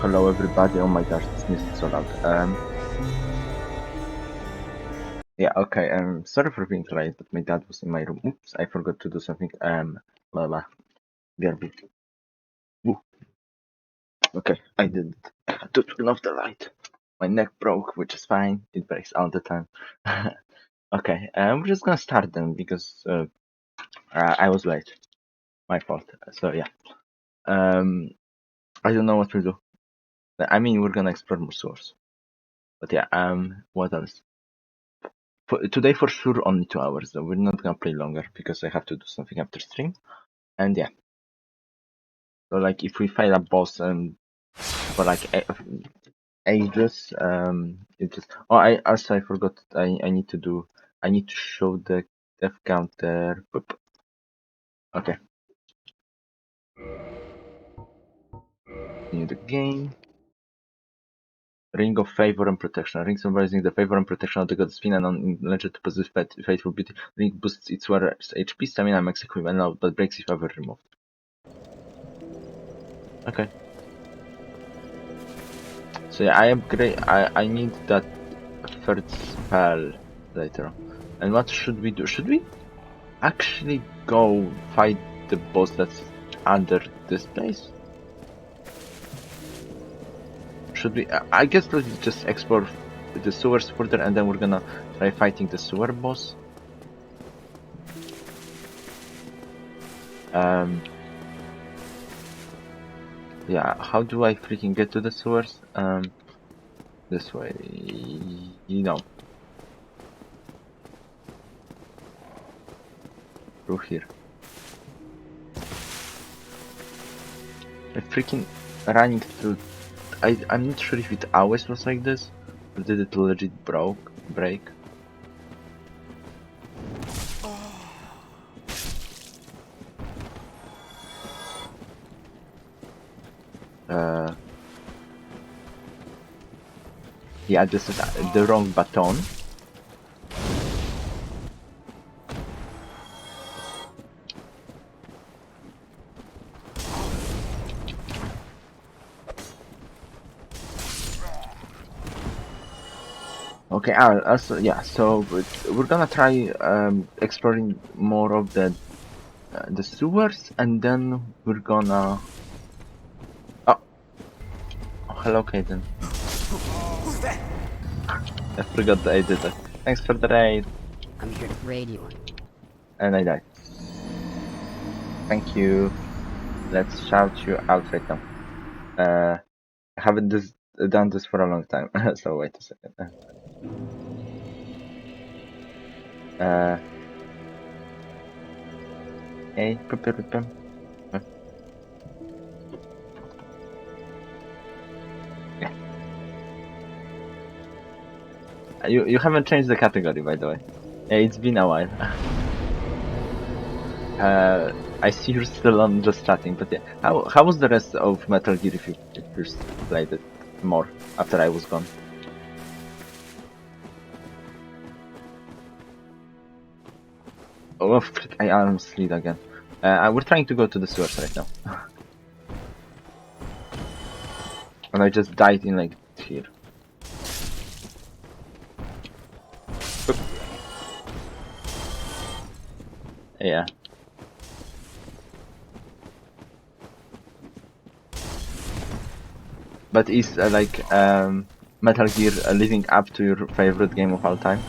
Hello everybody, oh my gosh, this music is so loud. Yeah, okay, sorry for being late, but my dad was in my room. Oops, I forgot to do something. Blah, blah. BRB. Ooh, okay, I did it. I had to turn off the light. My neck broke, which is fine. It breaks all the time. Okay, we're just gonna start then because I was late. My fault. So yeah. I don't know what to do. I mean, we're gonna explore more source. But yeah, what else? Today for sure only 2 hours though. We're not gonna play longer because I have to do something after stream. And yeah. So like if we fight a boss for like ages, it just I forgot I need to show the death counter. Boop. Okay. Continue the game. Ring of Favor and Protection. Ring symbolizing the favor and protection of the god Spin and on legend to possess faithful beauty. Ring boosts its wearer's HP, stamina, max equivalent, but breaks if ever removed. Okay. So yeah, I upgrade. I need that third spell later on. And what should we do? Should we actually go fight the boss that's under this place? Should we? I guess let's just explore the sewers further, and then we're gonna try fighting the sewer boss. Yeah. How do I freaking get to the sewers? This way. Through here. I freaking running through. I'm not sure if it always was like this, or did it legit break? Yeah, this is the wrong button. Okay, also, yeah, so we're gonna try exploring more of the sewers, and then we're gonna... Oh, hello, Kaden. I forgot that I did that. Thanks for the raid. I'm here to raid you. And I died. Thank you. Let's shout you out right now. I haven't done this for a long time, so wait a second. Hey, prepare. Yeah. You haven't changed the category, by the way. Yeah, it's been a while. I see you're still on just chatting, but yeah. How was the rest of Metal Gear if you played it more after I was gone? Oh, frick, I almost slid again. We're trying to go to the sewers right now. And I just died in like here. Oop. Yeah. But is like Metal Gear living up to your favorite game of all time?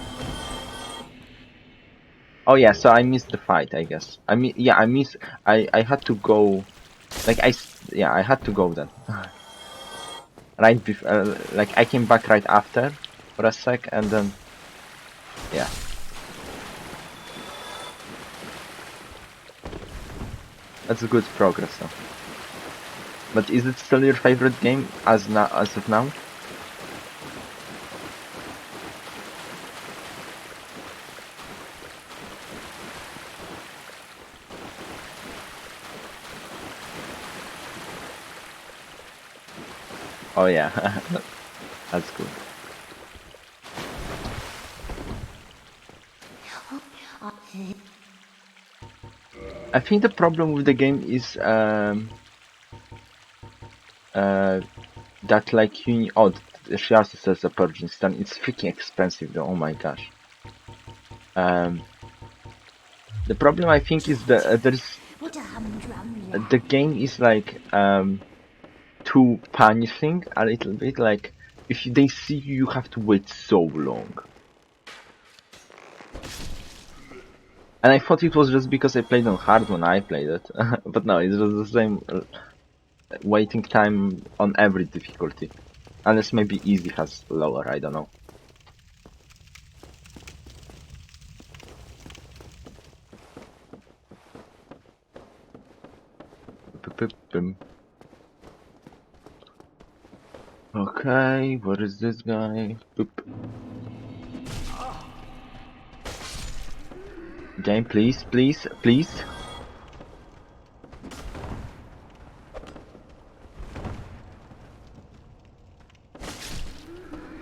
Oh yeah, so I missed the fight, I guess. I mean, yeah, I had to go, like I had to go then. Right before, like I came back right after for a sec, and then, yeah. That's good progress though. But is it still your favorite game as of now? Oh yeah, that's good. I think the problem with the game is that like you oh she also says the Purging Stone. It's freaking expensive though. Oh my gosh. The problem I think is that the game is like too punishing a little bit. Like if they see you, you have to wait so long. And I thought it was just because I played on hard when I played it, but no, it's just the same waiting time on every difficulty. Unless maybe easy has lower, I don't know. Okay, where is this guy? Boop. Game, please, please, please.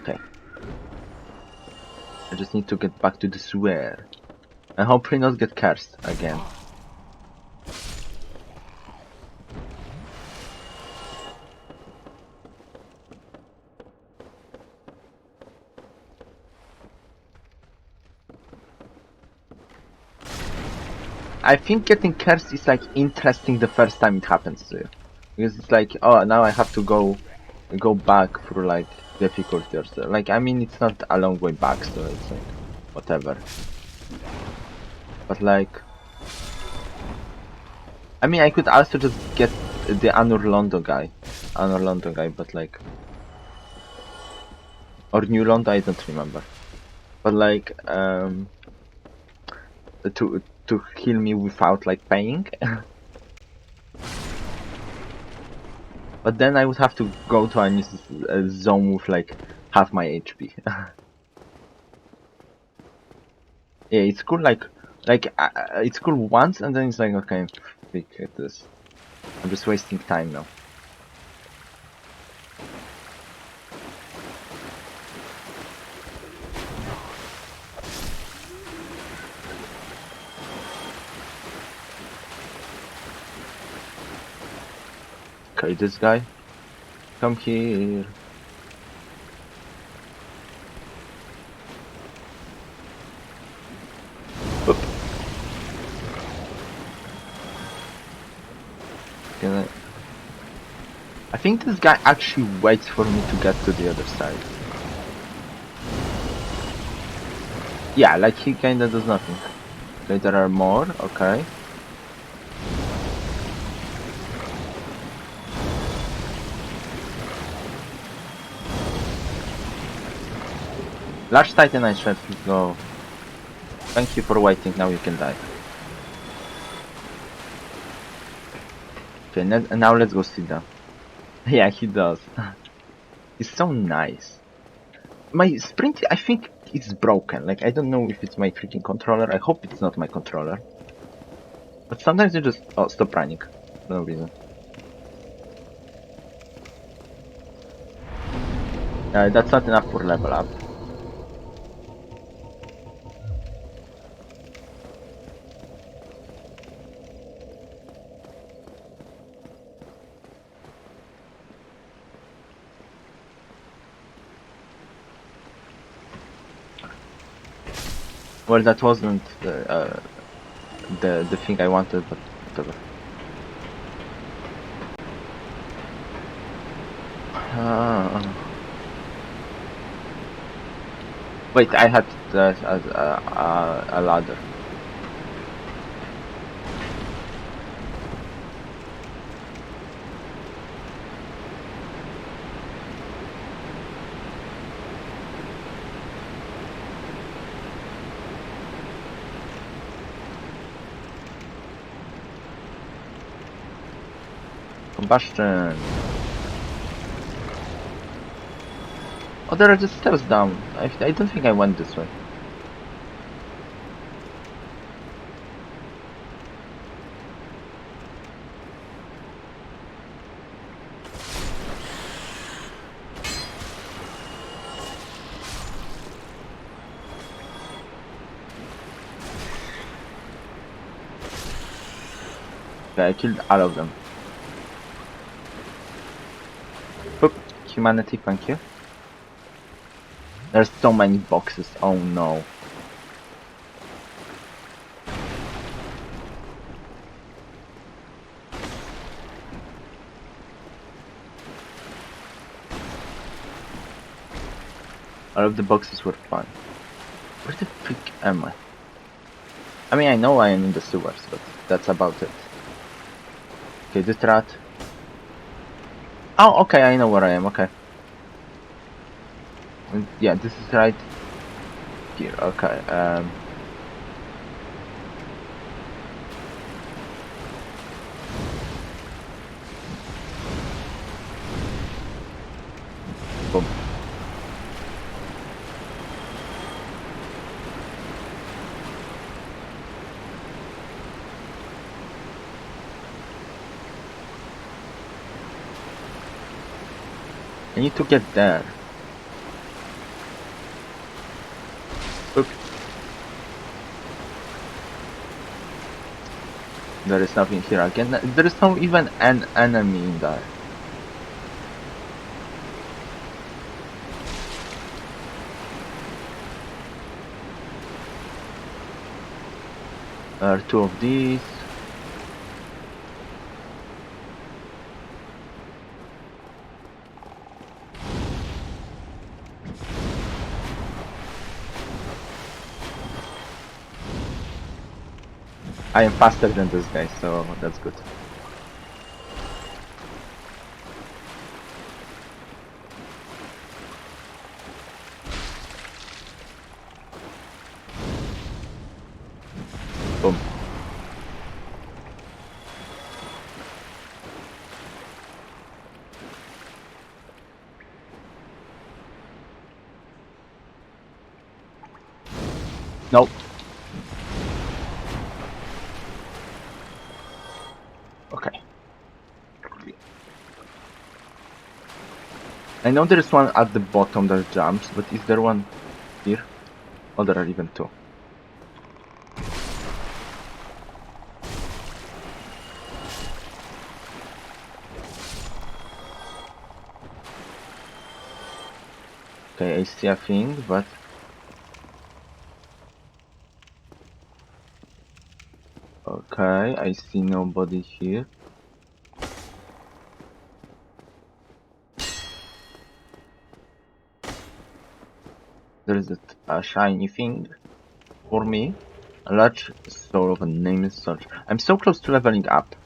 Okay. I just need to get back to the sewer. And hopefully not get cursed again. I think getting cursed is like interesting the first time it happens to you. Because it's like, oh, now I have to go back through like difficulty or so. Like, I mean, it's not a long way back, so it's like, whatever. But like, I mean, I could also just get the Anor Londo guy, but like, or New Londo, I don't remember. But like, to heal me without like paying. But then I would have to go to a zone with like half my HP. Yeah, it's cool. Like it's cool once, and then it's like, okay, freak this. I'm just wasting time now. Okay, this guy, come here. Oop. I think this guy actually waits for me to get to the other side. Yeah, like he kinda does nothing. Okay, there are more, okay. Large Titanite shred, go. Thank you for waiting, now you can die. Okay, now let's go sit down. Yeah, he does. He's so nice. My sprint, I think it's broken. Like, I don't know if it's my freaking controller. I hope it's not my controller. But sometimes you just... Oh, stop running. For no reason. That's not enough for level up. Well, that wasn't the thing I wanted, but whatever. Wait, I had a ladder. Combustion. Oh, there are just stairs down. I don't think I went this way. Okay, I killed all of them. Boop, humanity, thank you. There's so many boxes, oh no. All of the boxes were fine. Where the frick am I? I mean, I know I am in the sewers, but that's about it. Okay, this rat. Oh, okay, I know where I am, okay. Yeah, this is right here, okay, boom. I need to get there. Oops. There is nothing here again. There is not even an enemy in there. There are two of these. I am faster than this guy, so that's good. Boom. Nope. Okay. I know there is one at the bottom that jumps, but is there one here? Oh, there are even two. Okay, I see a thing, but... Okay, I see nobody here. There is a shiny thing for me. A large soul of a nameless such. I'm so close to leveling up.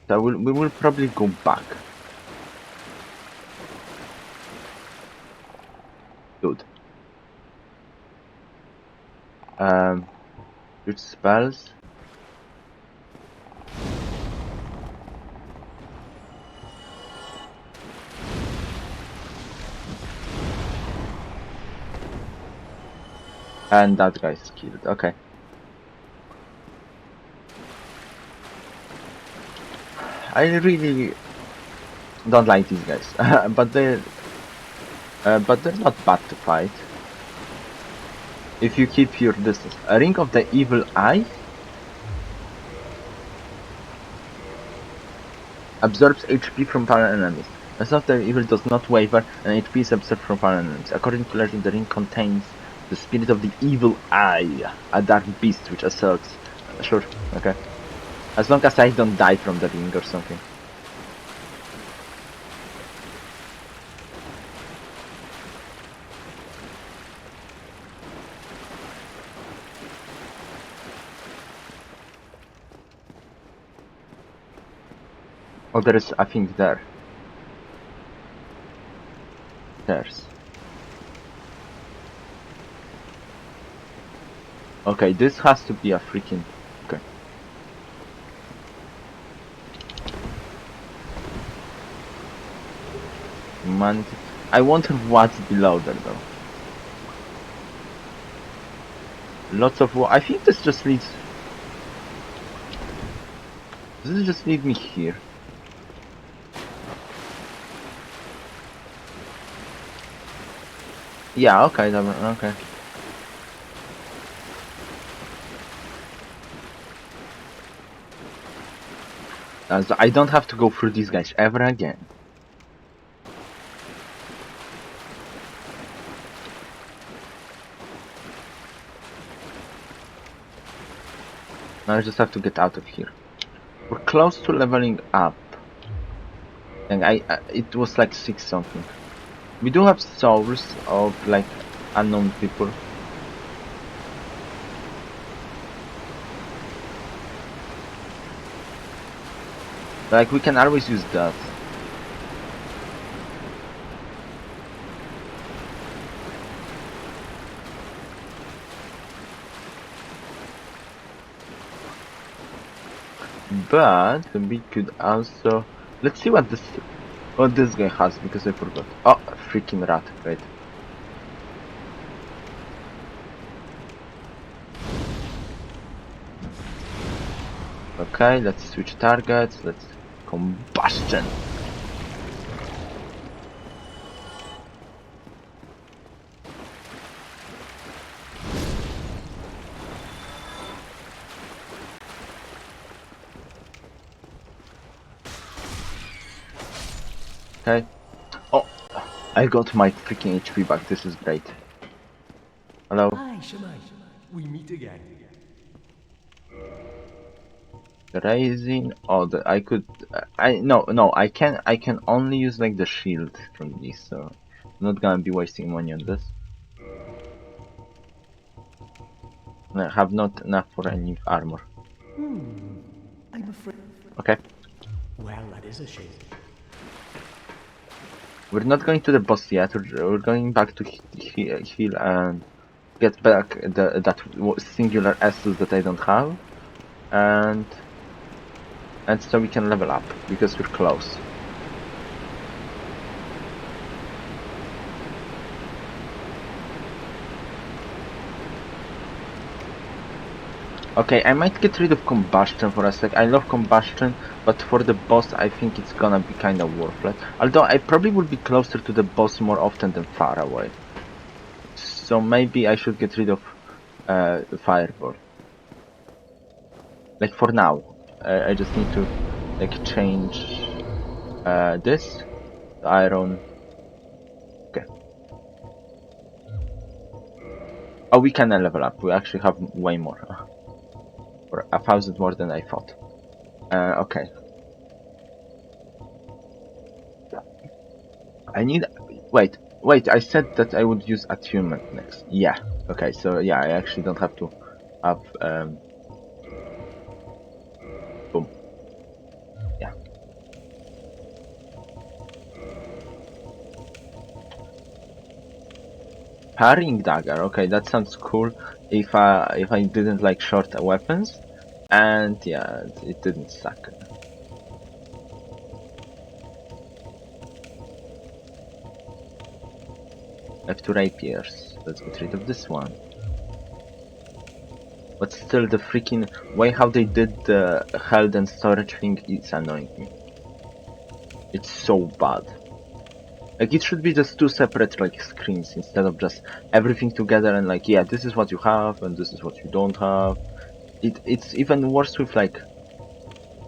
So we will probably go back. Good. Which spells? And that guy's killed. Okay. I really don't like these guys, but they're not bad to fight. If you keep your distance. A ring of the evil eye absorbs HP from fallen enemies. The soul of the evil does not waver, and HP is absorbed from fallen enemies. According to legend, the ring contains the spirit of the evil eye, a dark beast which assaults. Sure, okay. As long as I don't die from the ring or something. Oh, there is, I think, there. There's. Okay, this has to be a freaking... Okay. Man, I wonder what's below there though. Lots of... I think this just leads... Does this just lead me here? Yeah, okay, okay. So I don't have to go through these guys ever again. Now I just have to get out of here. We're close to leveling up. And it was like 6 something. We do have souls of like unknown people. Like we can always use that. But we could also let's see what this guy has because I forgot. Oh, freaking rat! Right. Okay, let's switch targets. Let's combustion. Okay. Oh, I got my freaking HP back. This is great. Hello. Hi, Shemai. We meet again. Raising. Oh, I could. No. I can only use like the shield from this, so I'm not gonna be wasting money on this. I have not enough for any armor. I'm afraid. Okay. Well, that is a shame. We're not going to the boss yet. We're going back to heal and get back that singular essence that I don't have, and so we can level up because we're close. Okay, I might get rid of combustion for a sec. I love combustion, but for the boss I think it's gonna be kinda worthless. Although I probably will be closer to the boss more often than far away. So maybe I should get rid of Fireball. Like for now. I just need to like change this to iron. Okay. Oh, we can level up. We actually have way more. Or 1,000 more than I thought. Okay. I need. Wait. I said that I would use attunement next. Yeah. Okay. So yeah, I actually don't have to have. Boom. Yeah. Parrying dagger. Okay, that sounds cool. If I didn't like short weapons, and yeah, it didn't suck. I have 2 rapiers. Let's get rid of this one. But still, the freaking way how they did the health and storage thing is annoying me. It's so bad. Like it should be just 2 separate like screens instead of just everything together and like yeah, this is what you have and this is what you don't have. It's even worse with like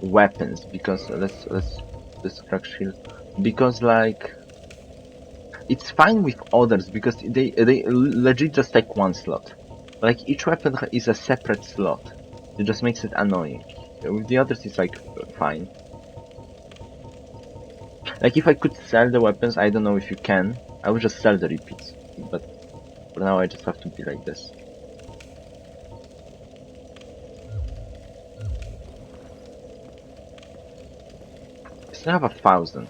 weapons because let's destruct shield because like it's fine with others because they legit just take 1 slot. Like each weapon is a separate slot. It just makes it annoying. With the others it's like fine. Like if I could sell the weapons, I don't know if you can. I would just sell the repeats. But for now I just have to be like this. I still have 1,000.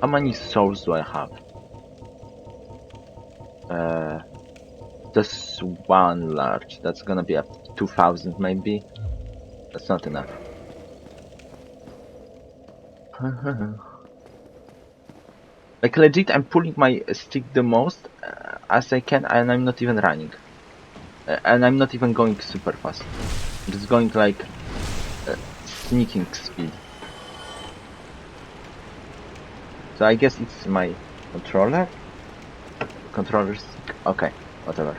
How many souls do I have? Just 1 large. That's gonna be up 2,000 maybe. That's not enough. Like legit, I'm pulling my stick the most as I can, and I'm not even running. And I'm not even going super fast. I'm just going like sneaking speed. So I guess it's my controller. Controller stick. Okay, whatever.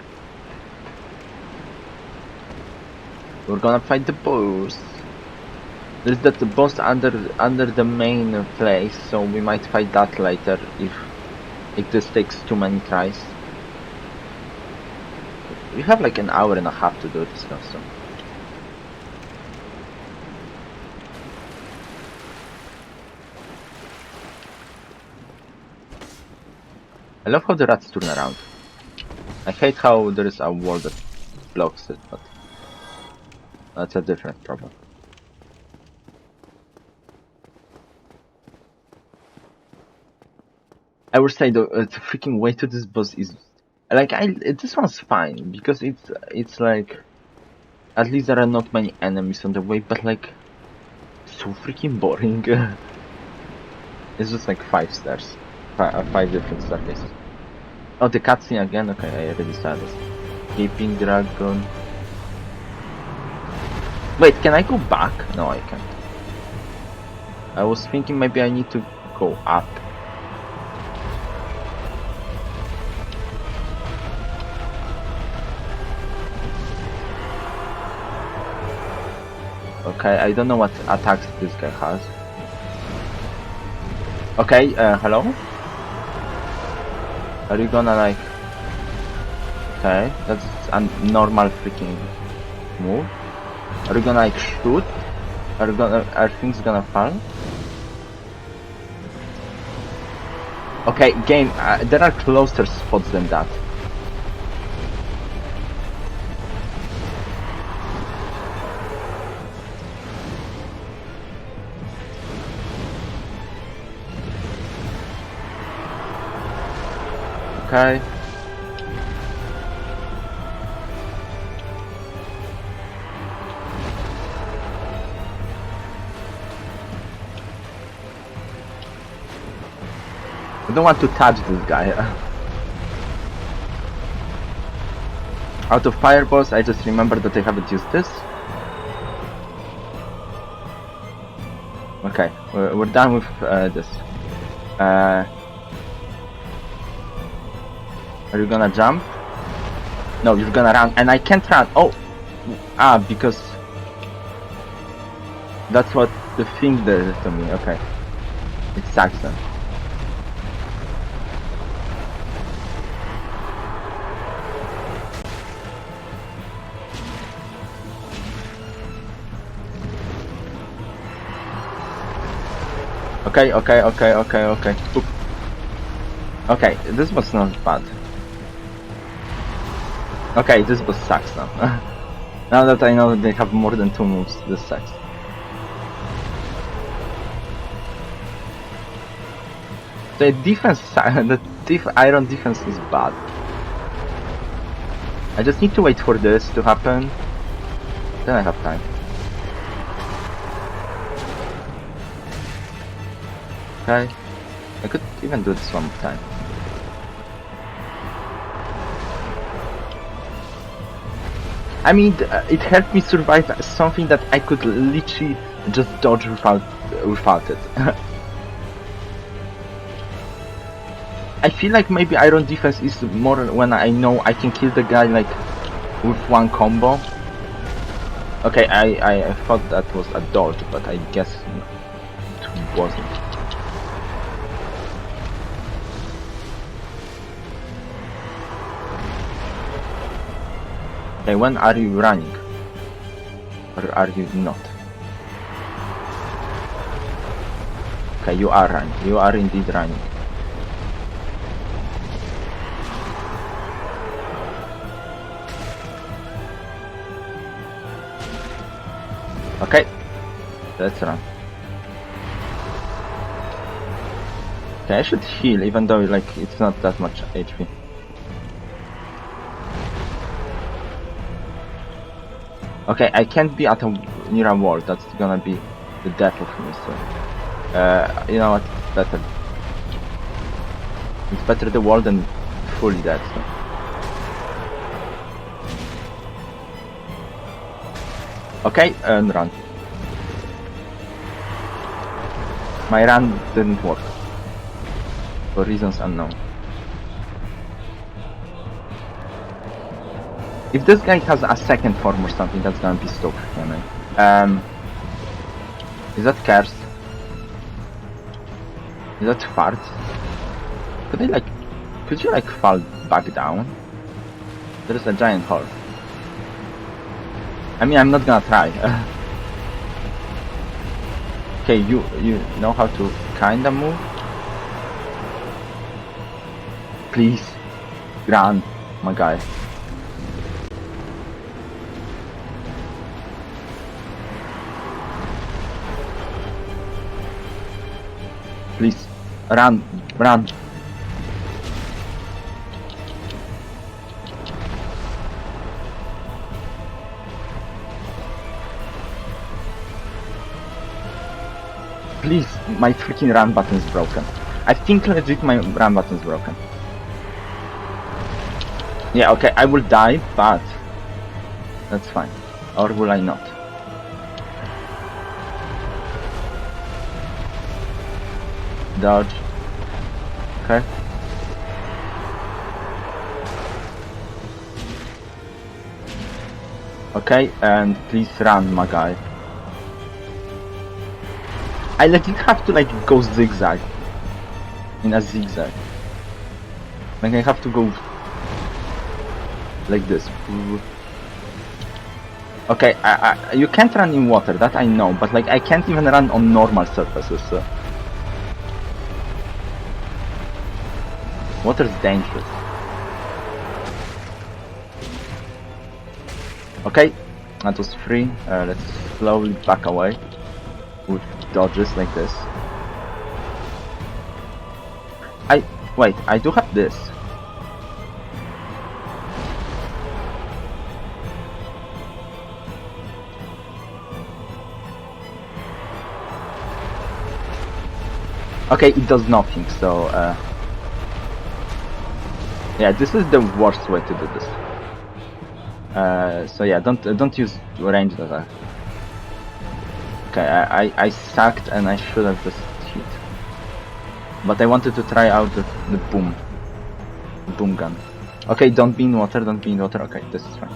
We're gonna fight the boss. There's that boss under the main place, so we might fight that later if this takes too many tries. We have like an hour and a half to do this stuff, so I love how the rats turn around. I hate how there is a wall that blocks it, but that's a different problem. I would say the freaking way to this boss is like this one's fine because it's like at least there are not many enemies on the way, but like so freaking boring. It's just like 5 stairs, 5 different staircases. Oh, the cutscene again. Okay, I already saw this. Keeping dragon. Wait, can I go back? No, I can't. I was thinking maybe I need to go up. Okay, I don't know what attacks this guy has. Okay, hello? Are you gonna like... Okay, that's a normal freaking move. Are you gonna like shoot? Are things gonna fall? Okay, game, there are closer spots than that. Okay. I don't want to touch this guy. Out of fireballs, I just remember that I haven't used this. Okay, we're done with this. Are you gonna jump? No, you're gonna run, and I can't run. Oh, because that's what the thing did to me. Okay, it sucks then. Okay. Oop. Okay, this was not bad. Okay, this boss sucks now. Now that I know that they have more than 2 moves, this sucks. The defense, iron defense is bad. I just need to wait for this to happen. Then I have time. Okay, I could even do this one more time. I mean, it helped me survive something that I could literally just dodge without it. I feel like maybe iron defense is more when I know I can kill the guy like with one combo. Okay, I thought that was a dodge, but I guess it wasn't. Okay, when are you running? Or are you not? Okay, you are running. You are indeed running. Okay, let's run. Okay, I should heal even though like it's not that much HP. Okay, I can't be at near a wall. That's gonna be the death of me. So, you know what? Better. It's better the wall than fully dead. So. Okay, and run. My run didn't work for reasons unknown. If this guy has a second form or something, that's gonna be so freaking annoying. Is that cursed? Is that fart? Could you like fall back down? There is a giant hole. I mean, I'm not gonna try. Okay, you know how to kinda move? Please, run, my guy. Please, run, run. Please, my freaking run button is broken. I think legit my run button is broken. Yeah, okay, I will die, but that's fine. Or will I not? Dodge. Okay. Okay, and please run, my guy. I legit have to like go zigzag. In a zigzag. Like I have to go like this. Okay, you can't run in water, that I know, but like I can't even run on normal surfaces. So. Water is dangerous. Okay, that was free. Let's slowly back away with dodges like this. Wait, I do have this. Okay, it does nothing, so yeah, this is the worst way to do this. So yeah, don't use ranged attack. Okay, I sucked and I should have just hit. But I wanted to try out the boom gun. Okay, don't be in water, don't be in water. Okay, this is fine.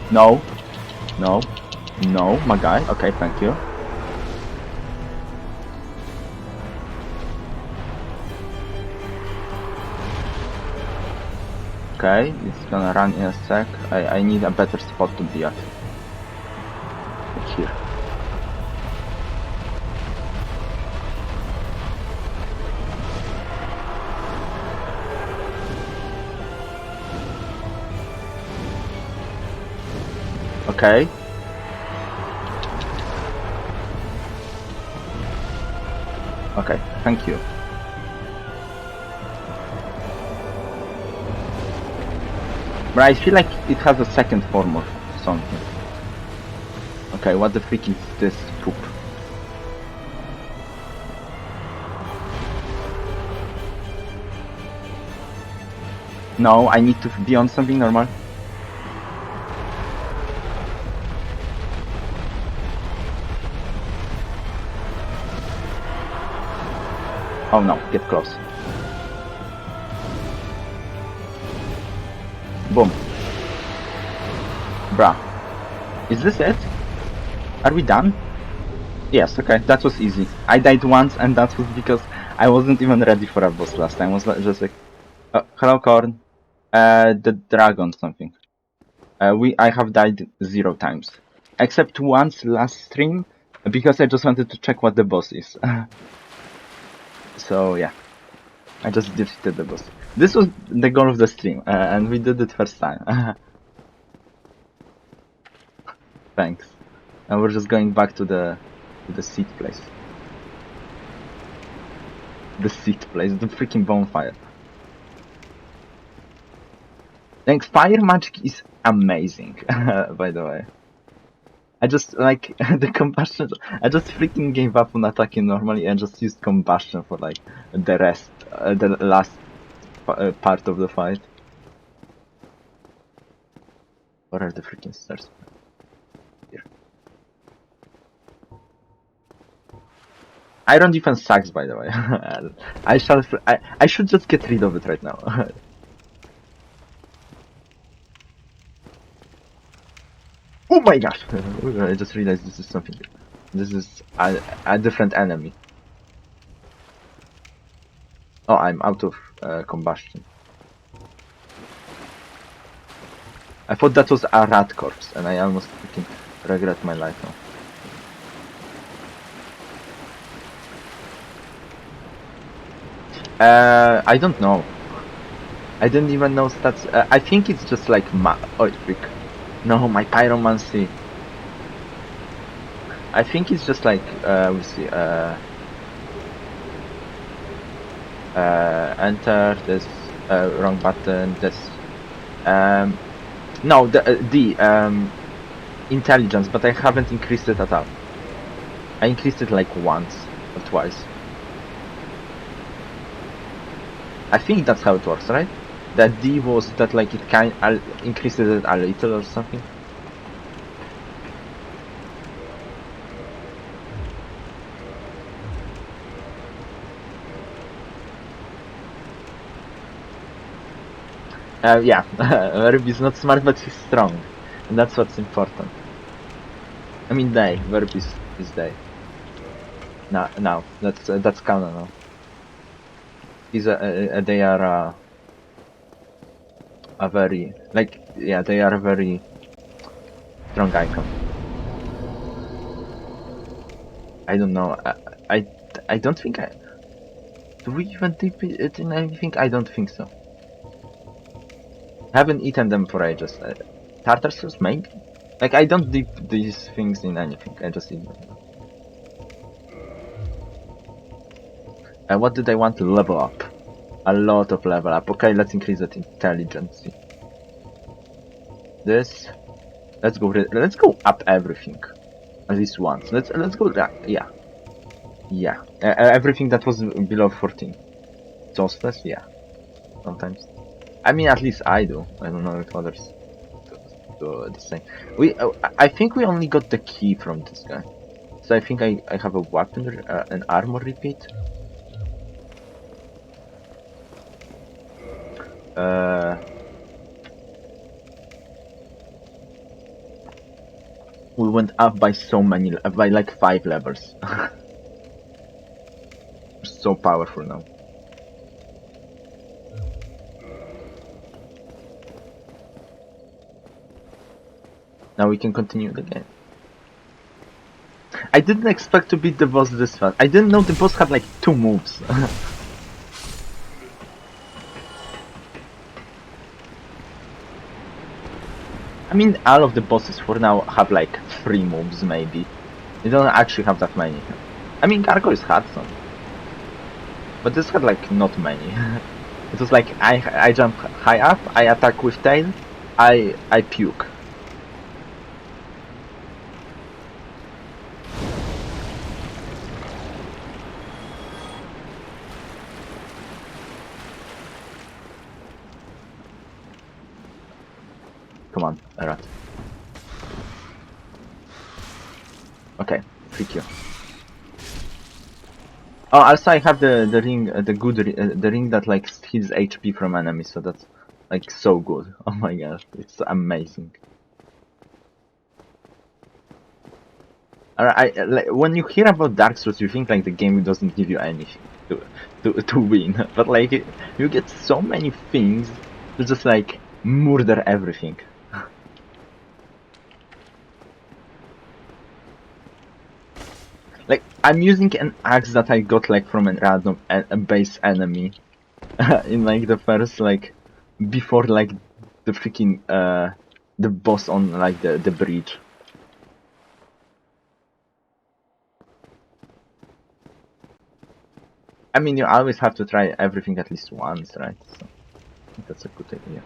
No, no, no, my guy. Okay, thank you. Okay, it's gonna run in a sec. I need a better spot to be at. Like here. Okay. Okay, thank you. But I feel like it has a second form of something. Okay, what the freak is this poop? No, I need to be on something normal. Oh no, get close. Boom. Bruh. Is this it? Are we done? Yes, okay, that was easy. I died once and that was because I wasn't even ready for a boss last time. I was just like, hello Corn. The dragon something. I have died 0 times. Except once last stream, because I just wanted to check what the boss is. So yeah. I just defeated the boss. This was the goal of the stream, and we did it first time. Thanks. And we're just going back to the seat place. The seat place, the freaking bonfire. Like, fire magic is amazing, by the way. I just, like, the combustion, I just freaking gave up on attacking normally and just used combustion for, like, the rest, the last part of the fight. Where are the freaking stairs? Here. Iron defense sucks, by the way. I should just get rid of it right now. Oh my gosh! I just realized this is something. This is a different enemy. Oh, I'm out of combustion. I thought that was a rat corpse, and I almost freaking regret my life now. I don't know. I didn't even know stats. I think it's just like oh, frick. No, my pyromancy. I think it's just like we see. Enter this. Wrong button. This. No, the intelligence, but I haven't increased it at all. I increased it like once or twice. I think that's how it works, right? That D was that like it kind increases it a little or something. Yeah, Verb is not smart, but he's strong, and that's what's important. I mean, Verb is they. Now that's canon now. He's they are a very they are a very strong icon. I don't know. I don't think do we even dip it in anything? I don't think so. Haven't eaten them for ages. Tartar sauce, maybe? Like, I don't dip these things in anything, I just eat them. What did I want to level up? A lot of level up. Okay, let's increase that intelligence. This. Let's go up everything. At least once. Let's go that. Yeah. Yeah. Everything that was below 14. Toasters, yeah. Sometimes. I mean, at least I do. I don't know if others do the same. I think we only got the key from this guy. So I think I have a weapon, an armor repeat. We went up by so many, by like 5 levels. So powerful now. Now we can continue the game. I didn't expect to beat the boss this fast. I didn't know the boss had like 2 moves. I mean, all of the bosses for now have like 3 moves maybe. They don't actually have that many. I mean, Gargoyles had some. But this had like not many. It was like I jump high up, I attack with tail, I puke. Come on, alright. Okay, freak you. Oh, also I have the ring, the ring that like steals HP from enemies, so that's like so good. Oh my gosh, it's amazing. Like, when you hear about Dark Souls, you think like the game doesn't give you anything to win, but like you get so many things to just like murder everything. Like, I'm using an axe that I got like from a random base enemy in like the first like before like the freaking the boss on like the bridge. I mean, you always have to try everything at least once, right? So I think that's a good idea.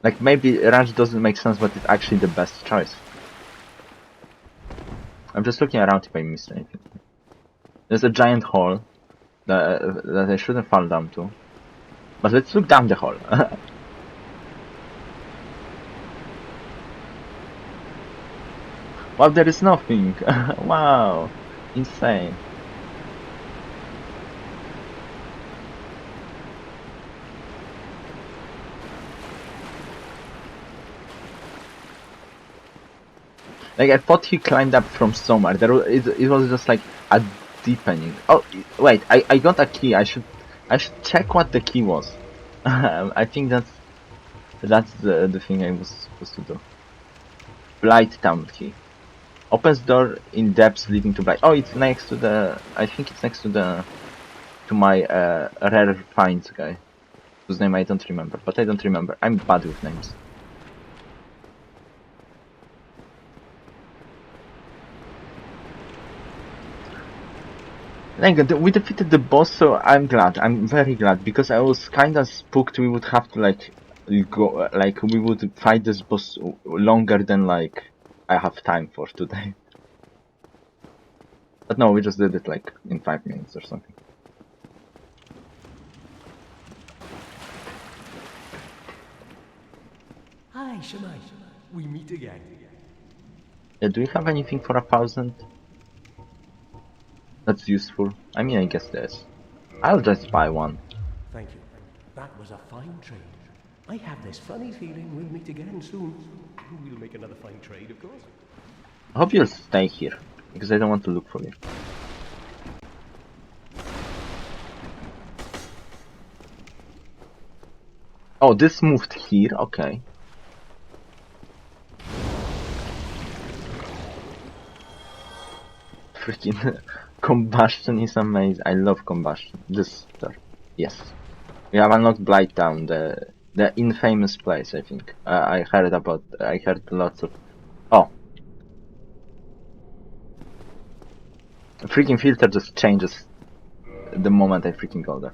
Like, maybe Ranch doesn't make sense, but it's actually the best choice. I'm just looking around if I missed anything. There's a giant hole that I shouldn't fall down to. But let's look down the hole. Wow, there is nothing. Wow, insane. Like, I thought he climbed up from somewhere. It was just like a deepening. Oh, wait, I got a key. I should I should check what the key was. I think that's the thing I was supposed to do. Blight Town key. Opens door in depths leading to Blight. Oh, it's next to the. I think it's next to the. To my rare finds guy, whose name I don't remember. But I don't remember. I'm bad with names. Like, we defeated the boss, so I'm glad. I'm very glad, because I was kinda spooked we would have to, like, go, like, we would fight this boss longer than, like, I have time for today. But no, we just did it, like, in 5 minutes or something. Hi, Shemai. We meet again. Yeah, do we have anything for 1,000? That's useful. I mean, I guess there's. I'll just buy one. Thank you. That was a fine trade. I have this funny feeling we'll meet again soon. And we'll make another fine trade, of course. I hope you'll stay here, because I don't want to look for you. Oh, this moved here, okay. Freaking combustion is amazing. I love combustion. This stuff. Yes. We have unlocked Blight Town, the infamous place, I think. I heard lots of. Oh. The freaking filter just changes the moment I freaking go there.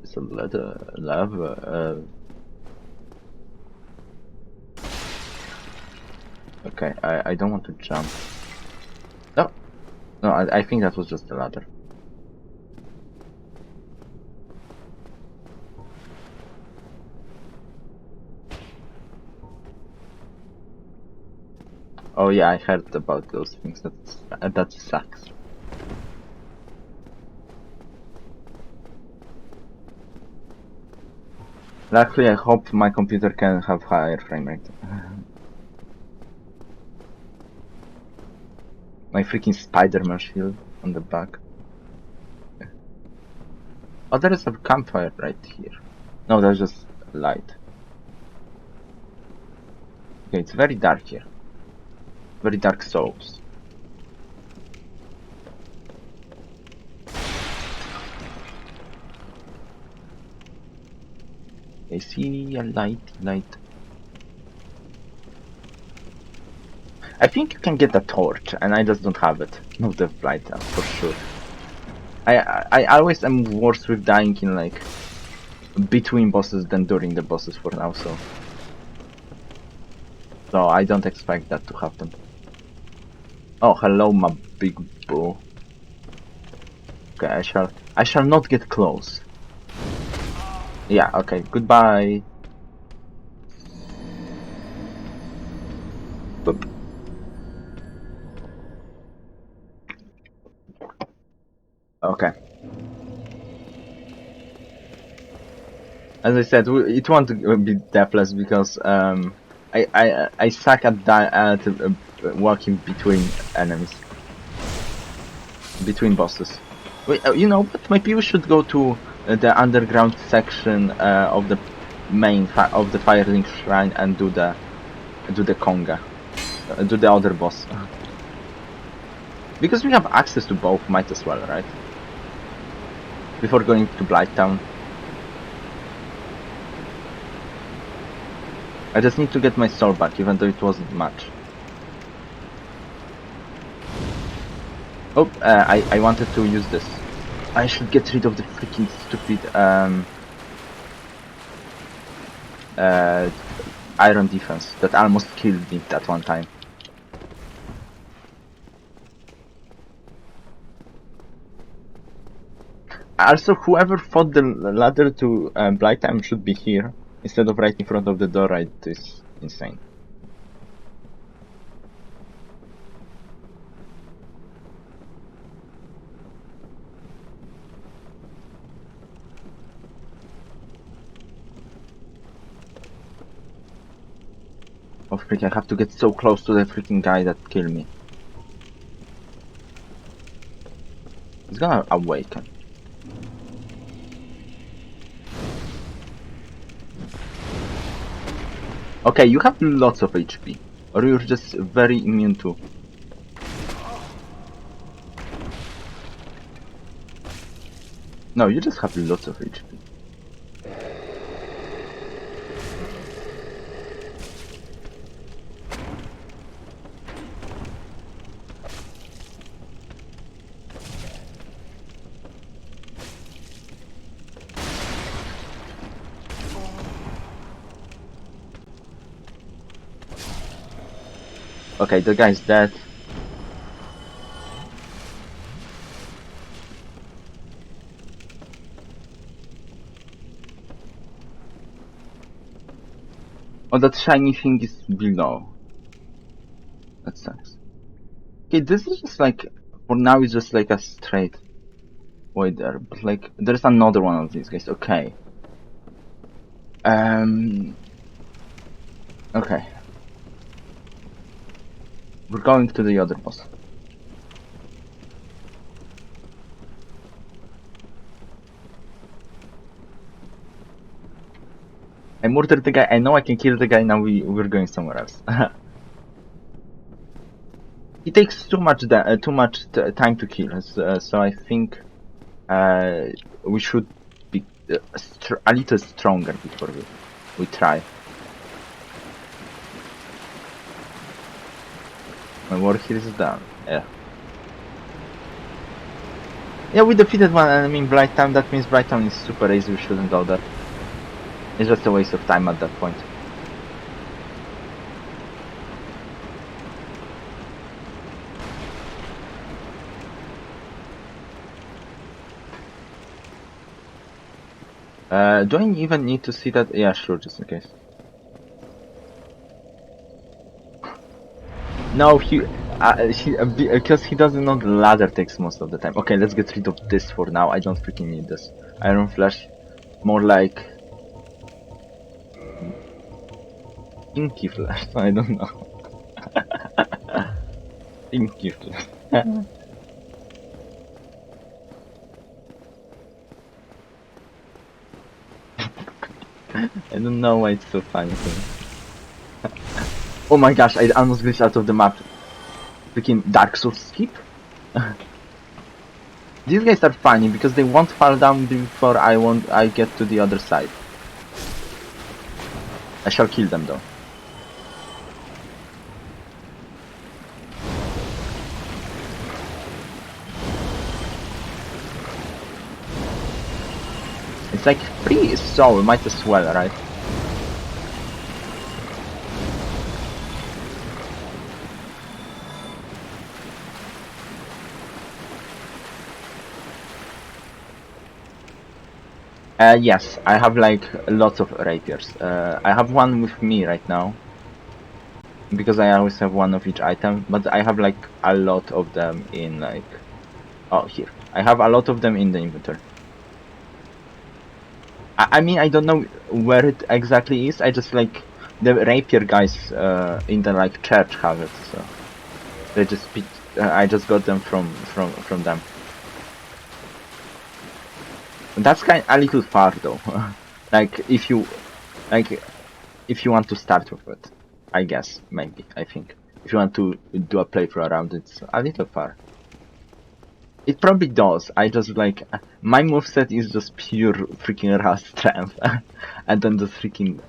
It's a lava. Okay, I don't want to jump. No, no, I think that was just the ladder. Oh yeah, I heard about those things. That sucks. Luckily, I hope my computer can have higher frame rate. My freaking Spider-Man shield on the back. Okay. Oh, there is a campfire right here. No, there's just light. Okay, it's very dark here. Very dark souls. I see a light. I think you can get a torch, and I just don't have it. No, the blight for sure. I always am worse with dying in like between bosses than during the bosses for now, so I don't expect that to happen. Oh, hello, my big boo. Okay, I shall not get close. Yeah, okay, goodbye. Boop. Okay. As I said, it won't be deathless because I suck at walking between enemies, between bosses. Wait, you know what? Maybe we should go to the underground section of the main of the Firelink Shrine and do the conga, do the other boss. Because we have access to both, might as well, right? Before going to Blight Town. I just need to get my soul back, even though it wasn't much. Oh, I wanted to use this. I should get rid of the freaking stupid iron defense that almost killed me that one time. Also, whoever fought the ladder to Blight Town should be here instead of right in front of the door. Right, is insane. Oh freak! I have to get so close to the freaking guy that killed me. He's gonna awaken. Okay, you have lots of HP. Or you're just very immune to... No, you just have lots of HP. Okay, the guy's dead. Oh, that shiny thing is below. That sucks. Okay, this is just like... For now, it's just like a straight way there. But like, there's another one of these guys. Okay. Okay. We're going to the other boss. I murdered the guy. I know I can kill the guy. Now we're going somewhere else. He takes too much time to kill us, so I think we should be a little stronger before we try. My war here is done. Yeah. Yeah, we defeated one enemy in Blighttown. That means Blighttown is super easy. We shouldn't go there. It's just a waste of time at that point. Do I even need to see that? Yeah, sure, just in case. No, because he doesn't know the ladder takes most of the time. Okay, let's get rid of this for now. I don't freaking need this. Iron Flash, more like Inky Flash. I don't know. Inky Flash. I don't know why it's so funny to me. Oh my gosh, I almost glitched out of the map. Freaking Dark Souls skip? These guys are funny because they won't fall down before I get to the other side. I shall kill them though. It's like free, so we might as well, right? Yes, I have like lots of rapiers. I have one with me right now. Because I always have one of each item, but I have like a lot of them in like... Oh, here. I have a lot of them in the inventory. I mean, I don't know where it exactly is, I just like... The rapier guys in the like church have it, so... They just I just got them from them. That's kind a little far though. Like if you want to start with it, I guess maybe I think if you want to do a playthrough around, it's a little far. It probably does. I just like my moveset is just pure freaking raw strength, and then the freaking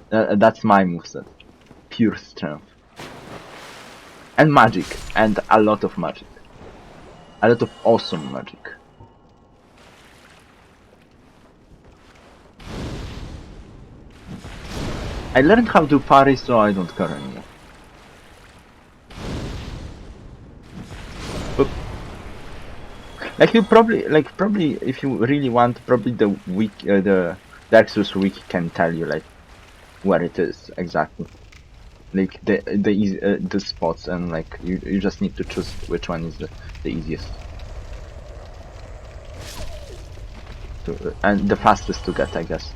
that's my moveset, pure strength and magic, and a lot of magic, a lot of awesome magic. I learned how to parry, so I don't care anymore. But like you probably if you really want, probably the Dark Souls wiki can tell you like where it is exactly, like the spots, and like you just need to choose which one is the easiest and the fastest to get, I guess.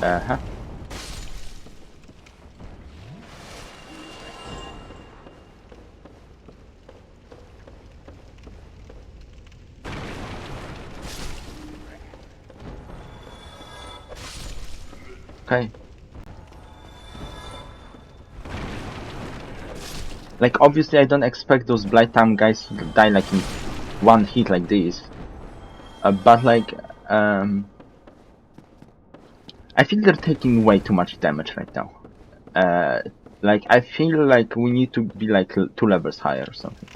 Uh-huh. Okay. Like, obviously I don't expect those Blight Town guys to die like in one hit like this. But like, I feel they're taking way too much damage right now. Like, I feel like we need to be like 2 levels higher or something.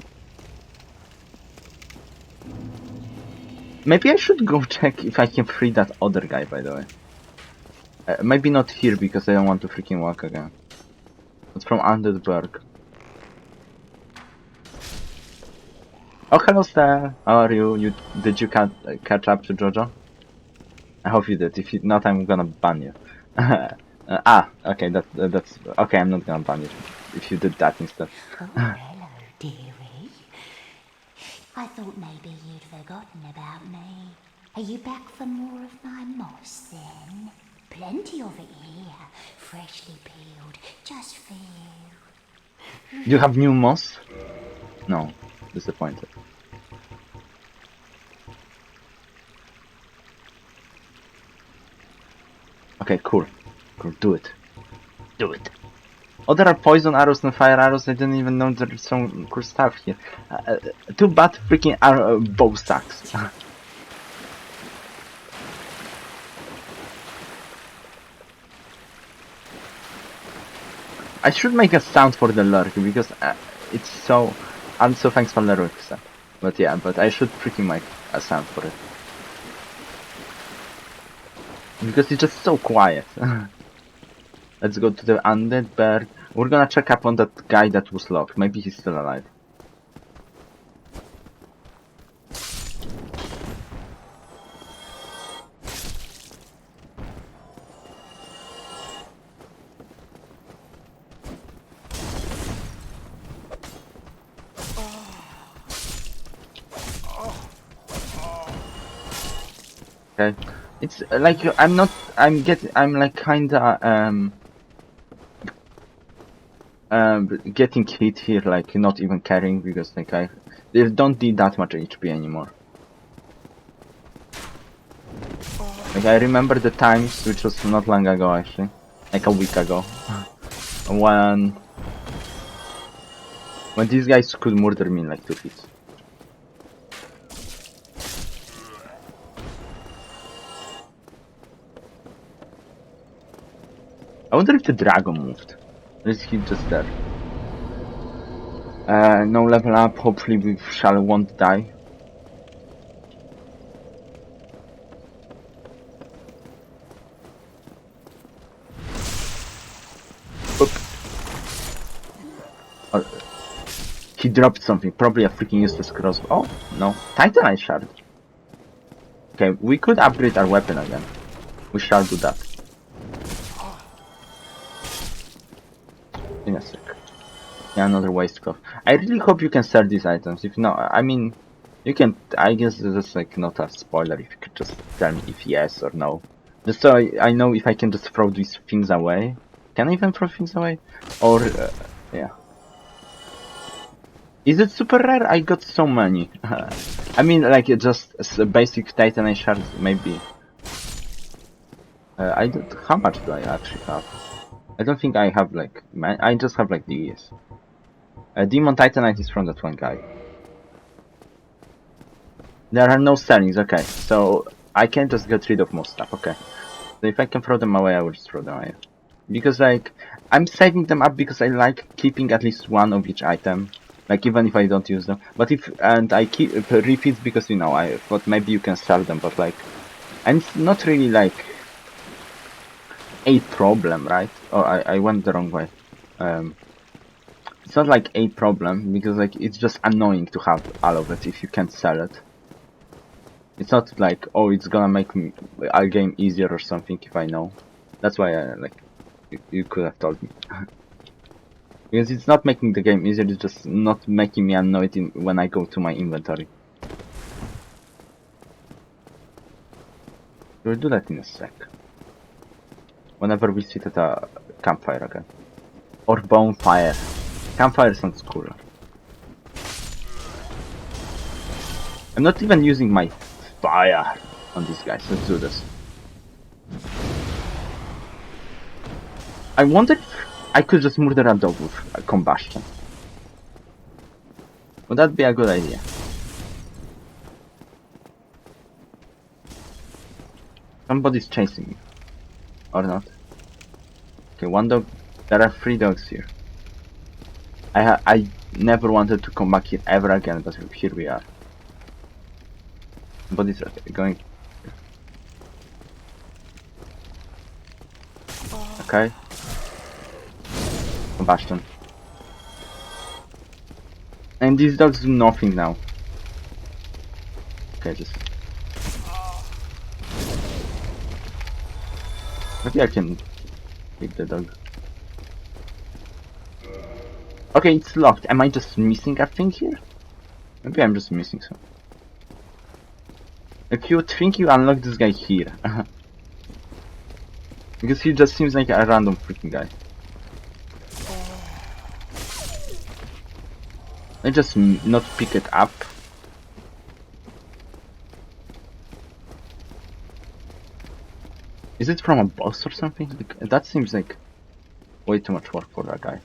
Maybe I should go check if I can free that other guy, by the way. Maybe not here because I don't want to freaking walk again. It's from Underberg. Oh, hello, Star. How are you? Did you catch up to Jojo? I hope you did. If you not, I'm gonna ban you. Okay, that's okay. I'm not gonna ban you if you did that instead. Oh, hello, dearie. I thought maybe you'd forgotten about me. Are you back for more of my moss, then? Plenty of it here, freshly peeled, just for you. You have new moss? No, disappointed. Okay, cool. Cool, do it. Do it. Oh, there are poison arrows and fire arrows. I didn't even know there's some cool stuff here. Too bad freaking bow stacks. I should make a sound for the lurk because it's so... I'm so thanks for the lurk stuff. But yeah, but I should freaking make a sound for it. Because it's just so quiet. Let's go to the Undead Berg. We're gonna check up on that guy that was locked. Maybe he's still alive. Okay. It's like I'm like kinda getting hit here, like not even caring because like they don't need that much HP anymore. Like I remember the times, which was not long ago actually, like a week ago, when these guys could murder me in like 2 hits. I wonder if the dragon moved. Or is he just there? No level up, hopefully we won't die. Oop. Oh, he dropped something, probably a freaking useless crossbow. Oh, no, Titanite shard. Okay, we could upgrade our weapon again. We shall do that. In a sec. Yeah, another waistcoat. I really hope you can sell these items. If not, I mean, you can. I guess this is like not a spoiler. If you could just tell me if yes or no, just so I know if I can just throw these things away. Can I even throw things away? Or yeah. Is it super rare? I got so many. I mean, like just basic Titanite shards, maybe. I don't. How much do I actually have? I don't think I have like. I just have like these. Demon Titanite is from that one guy. There are no sellings, okay, so I can just get rid of most stuff, okay. So if I can throw them away, I will just throw them away. Because like, I'm saving them up because I like keeping at least one of each item. Like even if I don't use them. But and I keep repeats because, you know, I thought maybe you can sell them, but like, and it's not really like a problem, right? Oh, I went the wrong way. It's not like a problem, because like it's just annoying to have all of it if you can't sell it. It's not like, oh, it's gonna make our game easier or something if I know. That's why I, like, you could have told me. Because it's not making the game easier, it's just not making me annoyed when I go to my inventory. We'll do that in a sec. whenever we sit at a campfire again. Or bonfire. Campfire sounds cooler. I'm not even using my fire on these guys. Let's do this. I wonder if I could just murder a dog with a combustion. Would that be a good idea? Somebody's chasing me. Or not. Okay, one dog. There are 3 dogs here. I never wanted to come back here ever again, but here we are. Somebody's going. Okay. Combustion. And these dogs do nothing now. Okay, just... Maybe I can pick the dog. Okay, it's locked. Am I just missing a thing here? Maybe I'm just missing some. Like, you would think you unlock this guy here. Because he just seems like a random freaking guy. I just not pick it up. Is it from a boss or something? Like, that seems like way too much work for that guy.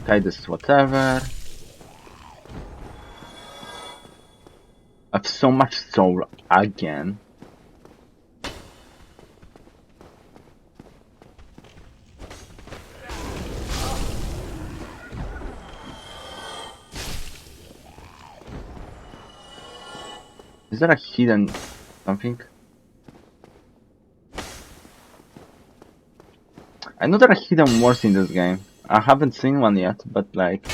Okay, this is whatever. I have so much soul again. Is there a hidden something? I know there are hidden wars in this game. I haven't seen one yet, but like,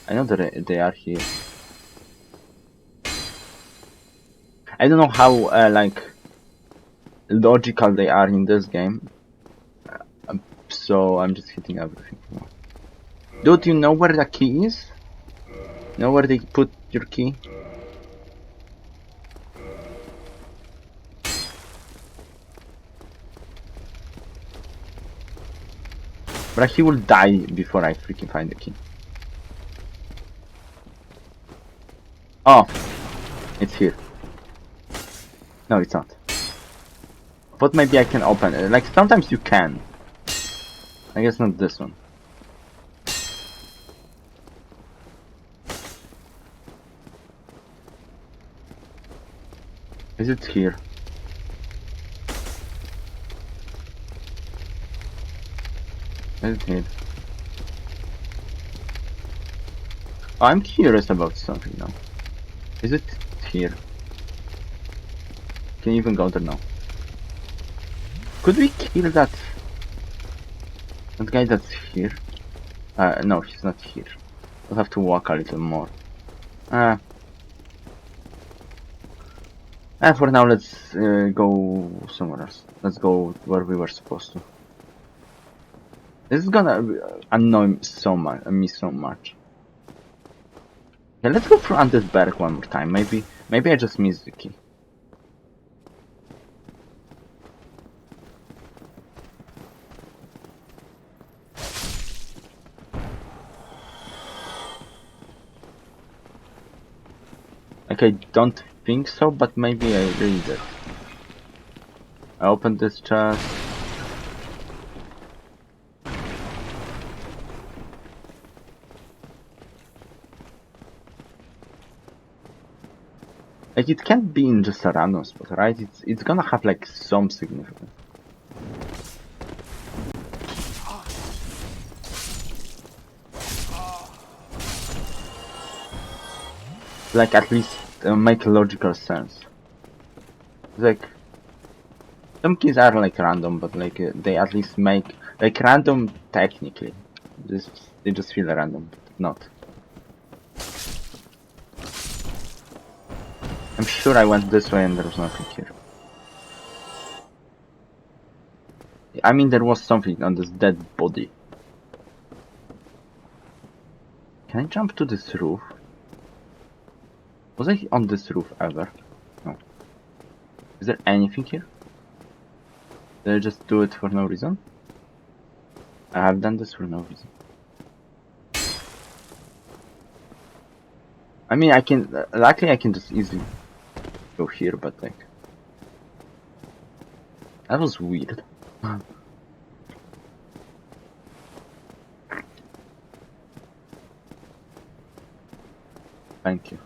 I know that they are here. I don't know how like logical they are in this game, so I'm just hitting everything. Dude, you know where the key is? Know where they put your key? But he will die before I freaking find the key. Oh, it's here. No, it's not. But maybe I can open it. Like, sometimes you can. I guess not this one. Is it here? Is it here? Oh, I'm curious about something now. Is it here? Can you even go there now? Could we kill that guy that's here? No, he's not here. We'll have to walk a little more. For now, let's go somewhere else. Let's go where we were supposed to. This is gonna annoy me so much. Yeah, let's go through this barrack one more time. Maybe I just missed the key. Like, I don't think so, but maybe I read it. I opened this chest. Like, it can't be in just a random spot, right? It's gonna have like some significance. Like, at least make logical sense. Like, some keys are like random, but like they at least make like random technically. They just feel random, but not. I'm sure I went this way and there was nothing here. I mean, there was something on this dead body. Can I jump to this roof? Was I on this roof ever? No. Is there anything here? Did I just do it for no reason? I have done this for no reason. I mean, I can... luckily I can just easily go here, but like... that was weird. Thank you.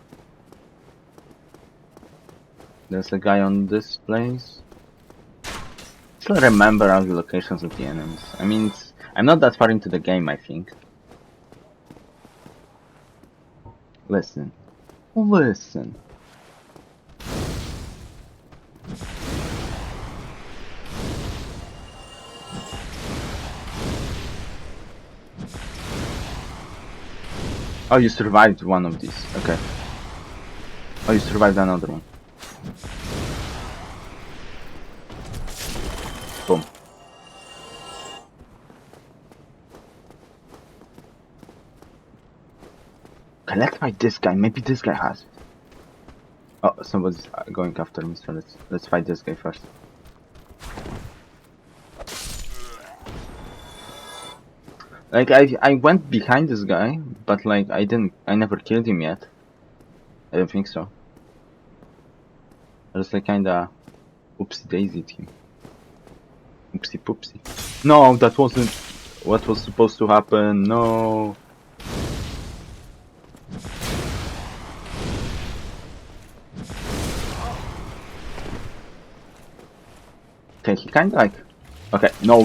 There's a guy on this place. Still remember all the locations of the enemies. I mean, I'm not that far into the game, I think. Listen. Listen. Oh, you survived one of these. Okay. Oh, you survived another one. Boom. Okay, let's fight this guy. Maybe this guy has it. Oh, somebody's going after me, so let's fight this guy first. Like I went behind this guy, but like I never killed him yet. I don't think so. I was like kinda oopsie daisied him. Oopsie poopsie. No, that wasn't what was supposed to happen. No. Okay, he kinda like... okay, no.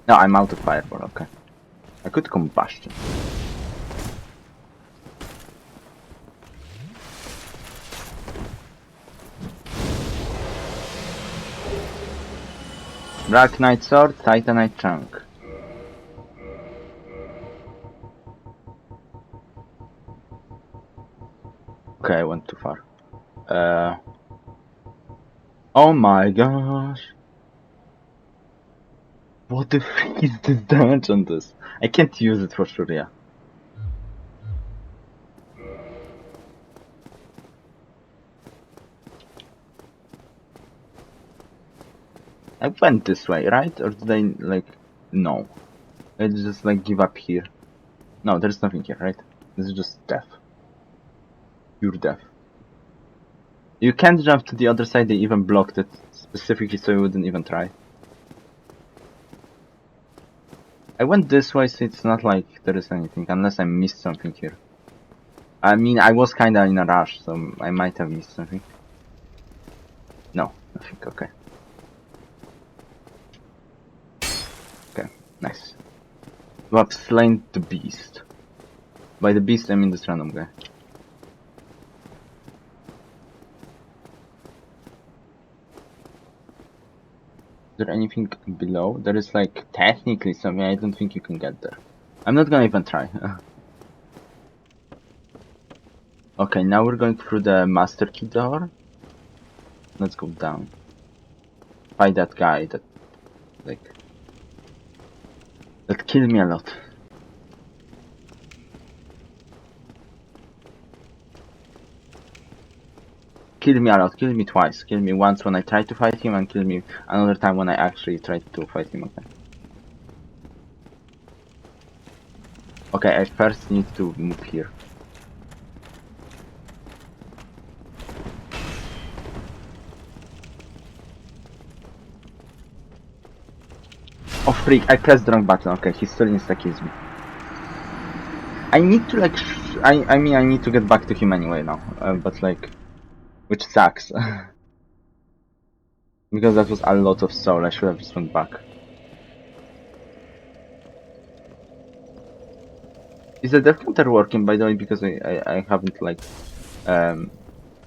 No, I'm out of fireball, okay. I could combustion. Dark Knight Sword, Titanite Chunk. Okay, I went too far. Oh my gosh. What the frick is this damage on this? I can't use it for sure, yeah. I went this way, right? Or did I, like... no. I just, like, give up here. No, there's nothing here, right? This is just death. Pure death. You can't jump to the other side, they even blocked it specifically so you wouldn't even try. I went this way, so it's not like there is anything, unless I missed something here. I mean, I was kinda in a rush, so I might have missed something. No, nothing, okay. Okay, nice. You have slain the beast. By the beast, I mean this random guy. Is there anything below? There is like technically something. I don't think you can get there. I'm not gonna even try. Okay, now we're going through the master key door. Let's go down. Fight that guy that like that killed me a lot. Killed me a lot, killed me twice. Killed me once when I tried to fight him and killed me another time when I actually tried to fight him again. Okay, I first need to move here. Oh freak, I pressed the wrong button. Okay, he still insta-kills me. I need to like... I mean I need to get back to him anyway now. But like... which sucks. Because that was a lot of soul, I should have just went back. Is the death counter working by the way? Because I haven't like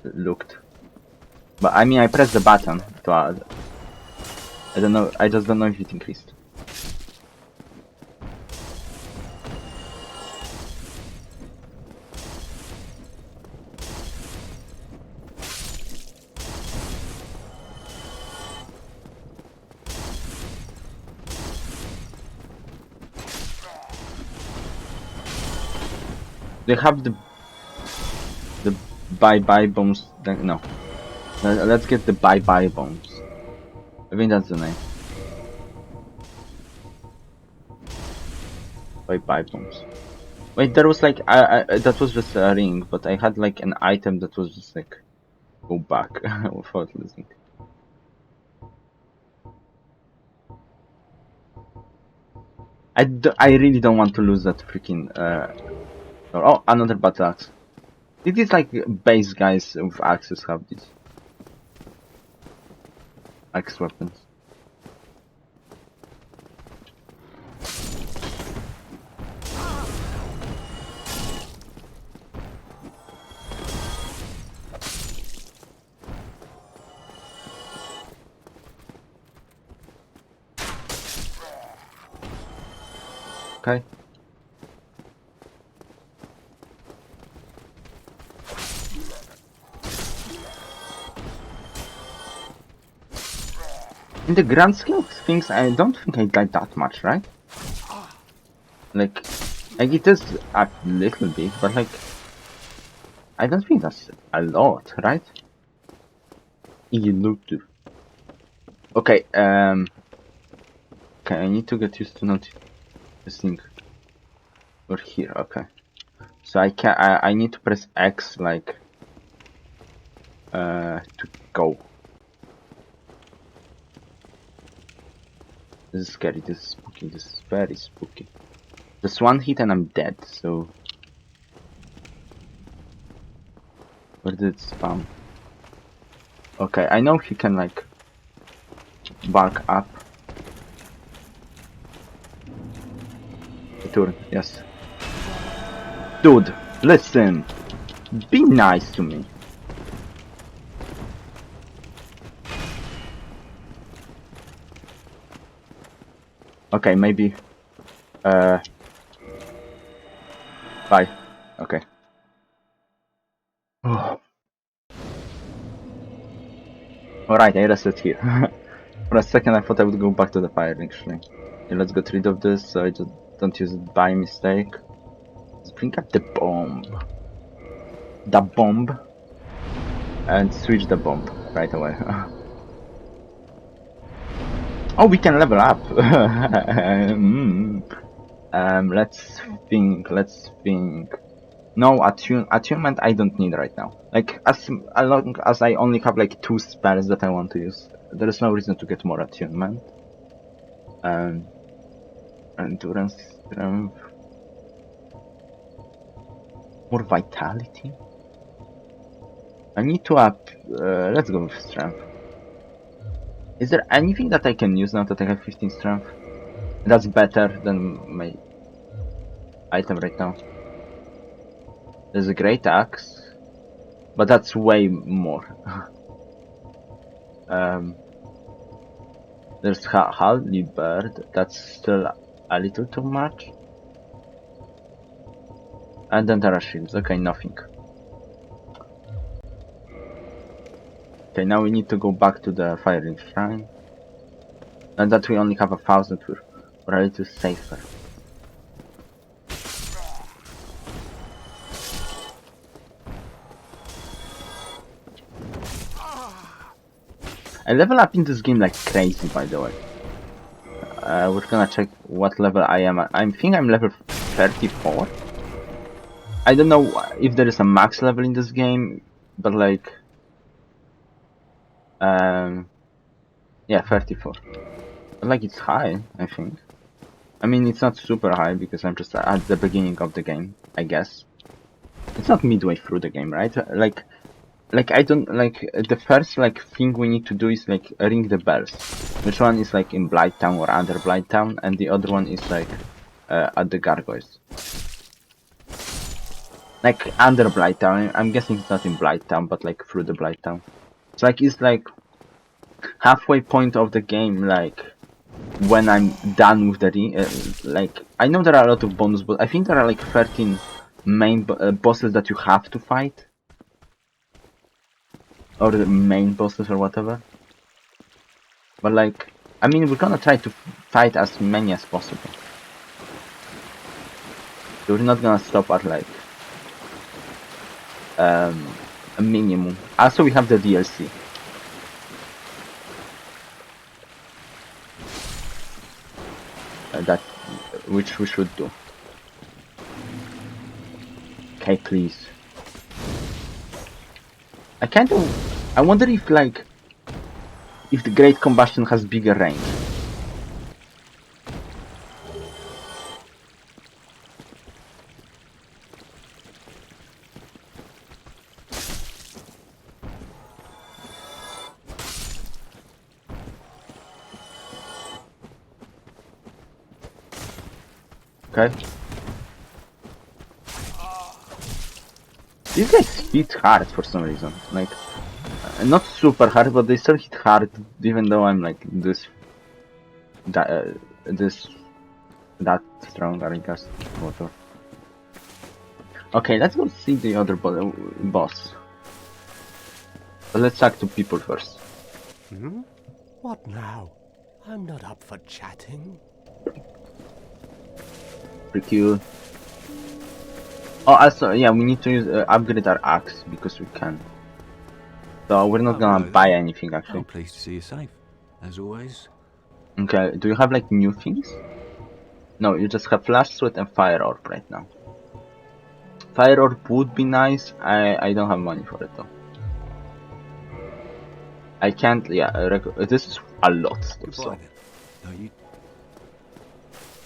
looked. But I mean I pressed the button to add. I don't know, I just don't know if it increased. They have the bye bombs. No, let's get the bye bombs. I think that's the name. Bye bombs. Wait, there was like that was just a ring, but I had like an item that was just like go back without losing. I really don't want to lose that freaking oh, another battle axe. It is like base guys with axes have these axe weapons. Okay. In the grand scheme of things, I don't think I died that much, right? Like it is a little bit, but like I don't think that's a lot, right? You look to. Okay, okay, I need to get used to not this thing. Or here, okay. So I need to press X like to go. This is scary, this is spooky, this is very spooky. Just one hit and I'm dead, so where did it spawn? Okay, I know he can like bark up. Turn, yes. Dude, listen. Be nice to me. Okay, maybe. Bye. Okay. Alright, I rested here. For a second I thought I would go back to the fire actually. Okay, let's get rid of this so I just don't use it by mistake. Let's bring up the bomb. The bomb. And switch the bomb right away. Oh, we can level up. Let's think. No, attunement I don't need right now. Like, as long as I only have like 2 spells that I want to use, there is no reason to get more attunement. Endurance, strength, more vitality. I need to up. Let's go with strength. Is there anything that I can use now that I have 15 strength? That's better than my item right now. There's a great axe, but that's way more. There's halberd, that's still a little too much. And then there are shields, okay, nothing. Okay, now we need to go back to the firing shrine. And that we only have 1,000, we're a little safer. I level up in this game like crazy, by the way. We're gonna check what level I am at. I think I'm level 34. I don't know if there is a max level in this game, but like... yeah, 34. But like it's high, I think. I mean, it's not super high because I'm just at the beginning of the game, I guess. It's not midway through the game, right? Like I don't like the first like thing we need to do is like ring the bells. Which one is like in Blighttown or under Blighttown, and the other one is like at the gargoyles. Like under Blighttown. I'm guessing it's not in Blighttown, but like through the Blighttown. It's like halfway point of the game. Like when I'm done with the like I know there are a lot of bonus, but I think there are like 13 main bosses that you have to fight. Or the main bosses or whatever. But like, I mean, we're gonna try to fight as many as possible. So we're not gonna stop at like a minimum. Also, we have the DLC. That which we should do. Okay, please. I wonder if if the Great Combustion has bigger range. Okay. These guys hit hard for some reason. Not super hard, but they still hit hard, even though I'm that strong, I guess. Whatever. Okay, let's go see the other boss. But let's talk to people first. What now? I'm not up for chatting. Pretty cool. Oh, also, yeah, we need to use upgrade our axe because we can. So we're not gonna buy anything actually. I'm pleased to see you safe, as always. Okay, do you have new things? No, you just have flash sweat and fire orb right now. Fire orb would be nice. I don't have money for it though. I can't. Yeah, this is a lot. So. No, you.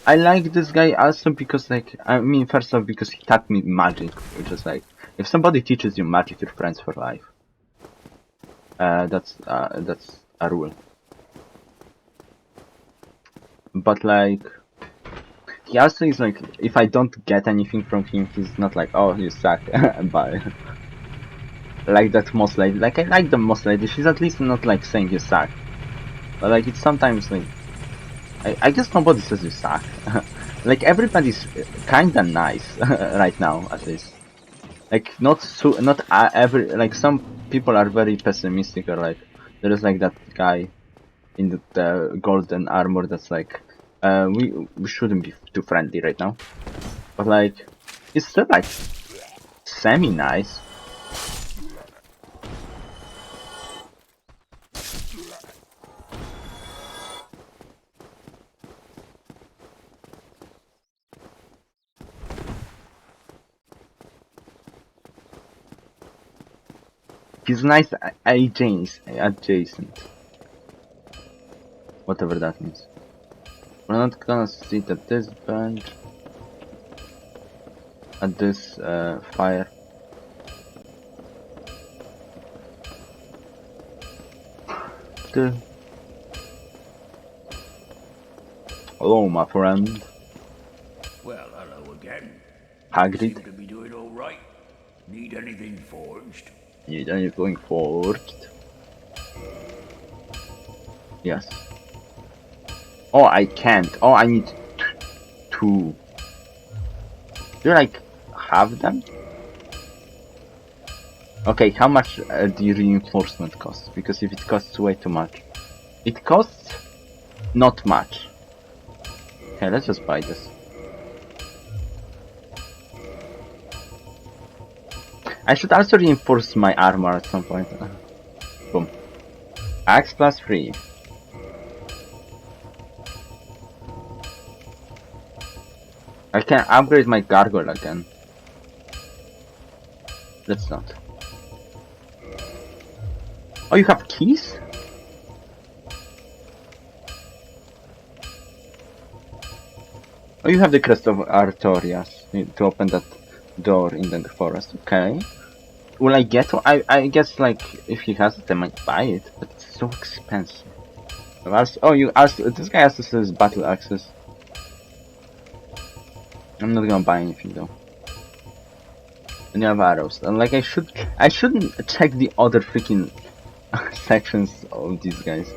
I like this guy also because first off because he taught me magic, which is if somebody teaches you magic, you're friends for life. That's a rule. But he also is if I don't get anything from him, he's not oh, you suck. Bye. Like that moss lady. I like the moss lady. She's at least not saying you suck. But it's sometimes I guess nobody says you suck. Everybody's kinda nice right now, at least. Not every some people are very pessimistic or there is that guy in the golden armor that's we shouldn't be too friendly right now. But it's still semi nice. He's nice adjacent. Whatever that means. We're not gonna sit at this bench. At this fire. Hello, my friend. Well, hello again. Hagrid. Seem to be doing all right. Need anything forged? Need anything forged? Yes. Oh, I can't. Oh, I need two. Do you have them? Okay, how much the reinforcement costs? Because if it costs way too much. It costs not much. Okay, let's just buy this. I should also reinforce my armor at some point. Boom. Axe plus 3. I can upgrade my gargoyle again. Let's not. Oh, you have keys? Oh, you have the crest of Artorias to open that door in the forest. Okay. Will I get one? I guess if he has it, I might buy it, but it's so expensive. This guy also says battle axes. I'm not gonna buy anything though. And you have arrows. And I shouldn't check the other freaking sections of these guys.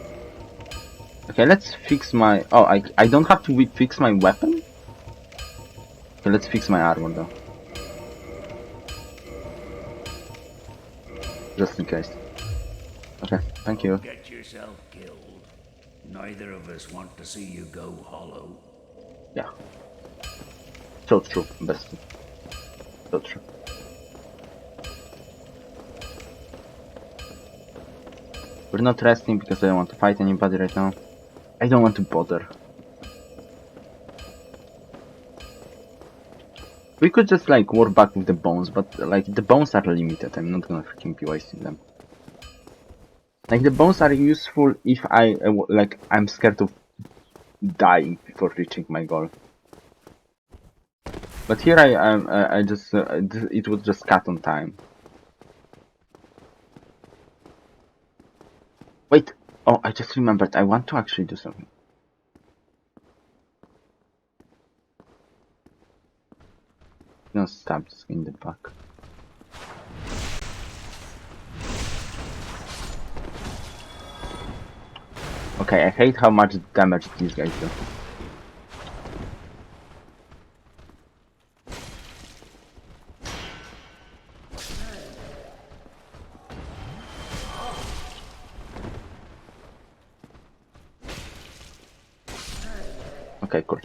Okay, let's fix my. Oh, I don't have to fix my weapon. Okay, let's fix my armor though. Just in case. Okay, thank you. Get yourself killed. Neither of us want to see you go hollow. Yeah. So true, bestie. So true. We're not resting because I don't want to fight anybody right now. I don't want to bother. We could just like work back with the bones, but like the bones are limited. I'm not gonna freaking be wasting them. Like the bones are useful if I'm scared of dying before reaching my goal. But here I just it was just cut on time. Wait, oh I just remembered. I want to actually do something. No, stab this in the back. Okay, I hate how much damage these guys do. Okay, cool.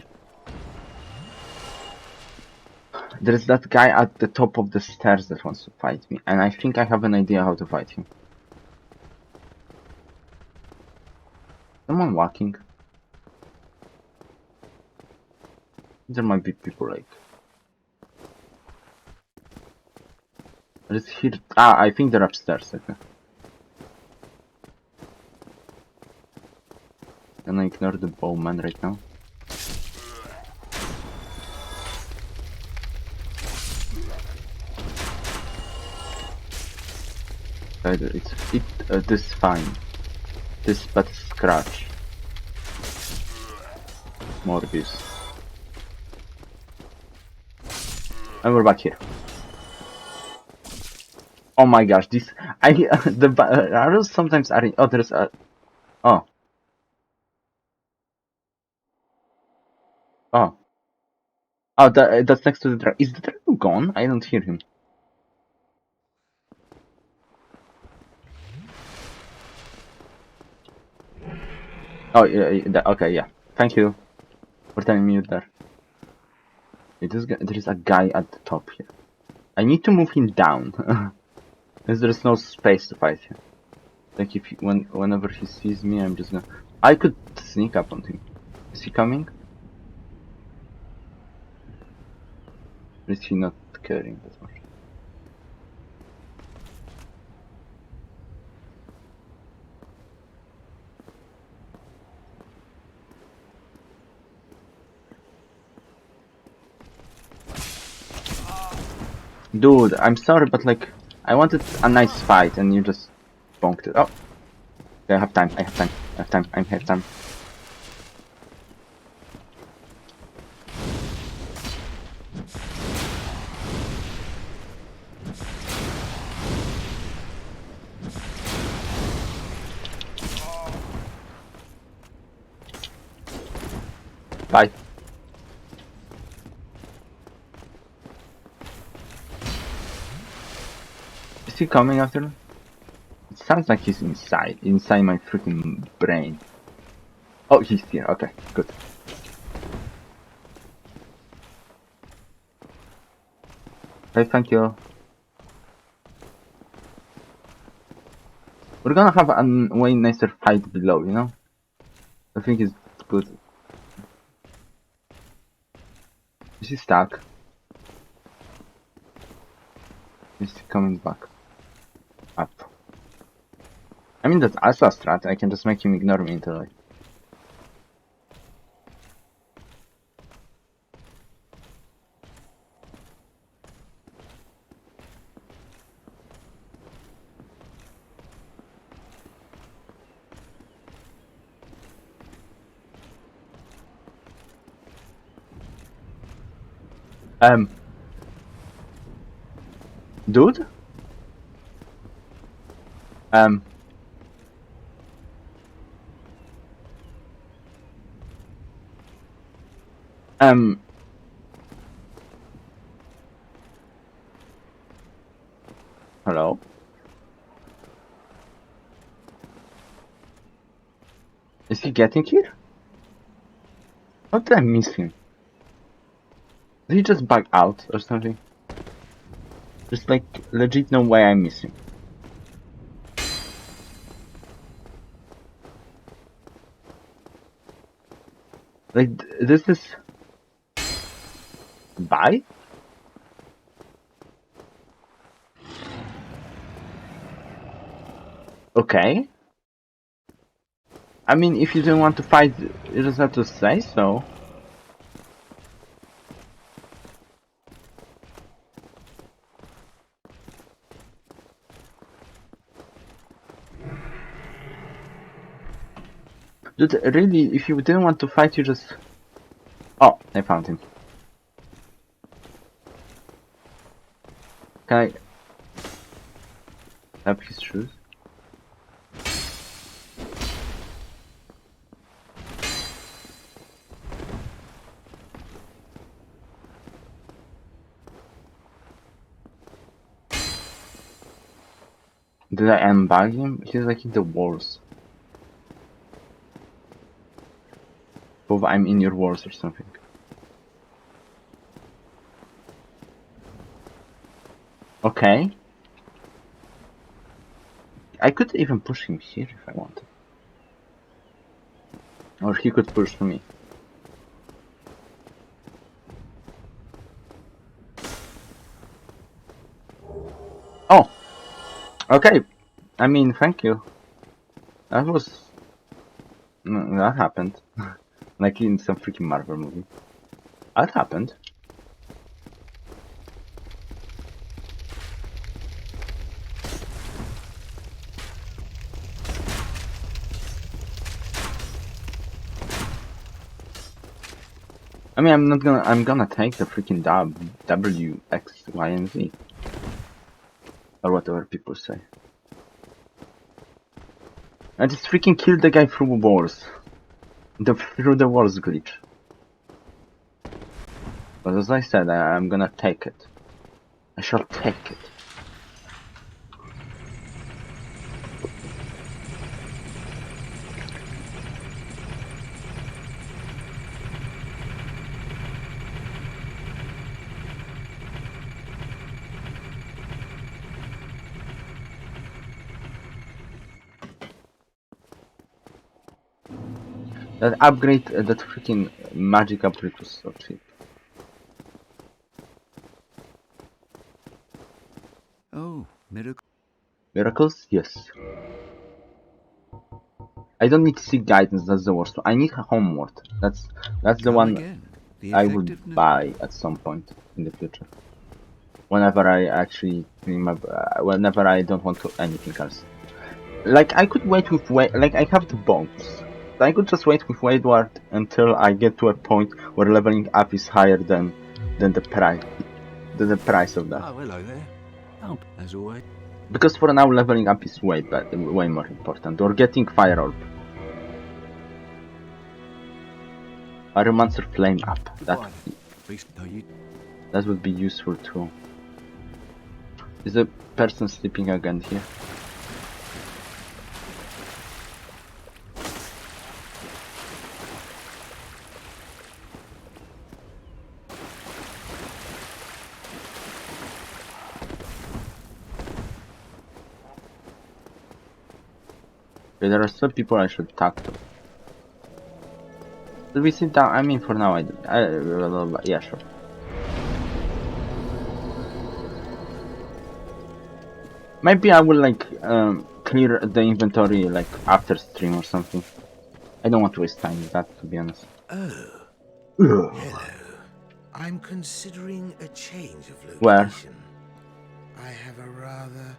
There's that guy at the top of the stairs that wants to fight me, and I think I have an idea how to fight him. Someone walking. There might be people like... Let's hear... Ah, I think they're upstairs, okay. Can I ignore the bowman right now? This is fine. This but scratch. Morbius. And we're back here. Oh my gosh, this the arrows sometimes are in, oh there's a oh that's next to the dragon. Is the dragon gone? I don't hear him. Oh yeah, okay, yeah. Thank you for telling me you're there. There is a guy at the top here. I need to move him down, because there's no space to fight him. Like if whenever he sees me, I'm just gonna. I could sneak up on him. Is he coming? Or is he not caring that much? Dude, I'm sorry, but like, I wanted a nice fight and you just bonked it. Oh! Okay, I have time, I have time, I have time, I have time. Bye. Is he coming after me? It sounds like he's inside my freaking brain. Oh, he's here. Okay, good. Okay, thank you. We're gonna have a way nicer fight below, you know? I think it's good. Is he stuck? Is he coming back? Up. I mean, that's also a strat. I can just make him ignore me until dude? Hello? Is he getting here? How did I miss him? Did he just bug out or something? There's like legit no way I miss him. Like, this is... Bye? Okay. I mean, if you don't want to fight, you just have to say so. Dude, really, if you didn't want to fight, you just... Oh, I found him. Can I... have his shoes? Did I unbug him? He's like in the walls. Bob, I'm in your walls or something. Okay. I could even push him here if I wanted. Or he could push me. Oh! Okay! I mean, thank you. That was... that happened. Like in some freaking Marvel movie. That happened. I mean, I'm gonna take the freaking W, X, Y, and Z. Or whatever people say. I just freaking killed the guy through walls. Through the walls glitch. But as I said, I'm gonna take it. I shall take it. That upgrade, that freaking magic upgrade was so cheap. Oh, miracle. Miracles? Yes. I don't need to seek guidance, that's the worst. I need Homeward. That's the Come one again. The I would effectiveness. buy at some point in the future. Whenever I actually remember, whenever I don't want to anything else. Like, I could wait with like, I have the bones. I could just wait with Wayward until I get to a point where leveling up is higher than the price of that. Oh, hello there. Oh, as always. Because for now, leveling up is way more important. Or getting Fire Orb. Pyromancer Flame up. Goodbye. No, you. That would be useful too. Is the person sleeping again here? Okay, there are still people I should talk to. Did we sit down? I mean, for now, yeah, sure. Maybe I will like clear the inventory like after stream or something. I don't want to waste time with that, to be honest. Oh. Hello. I'm considering a change of location. Where? I have a rather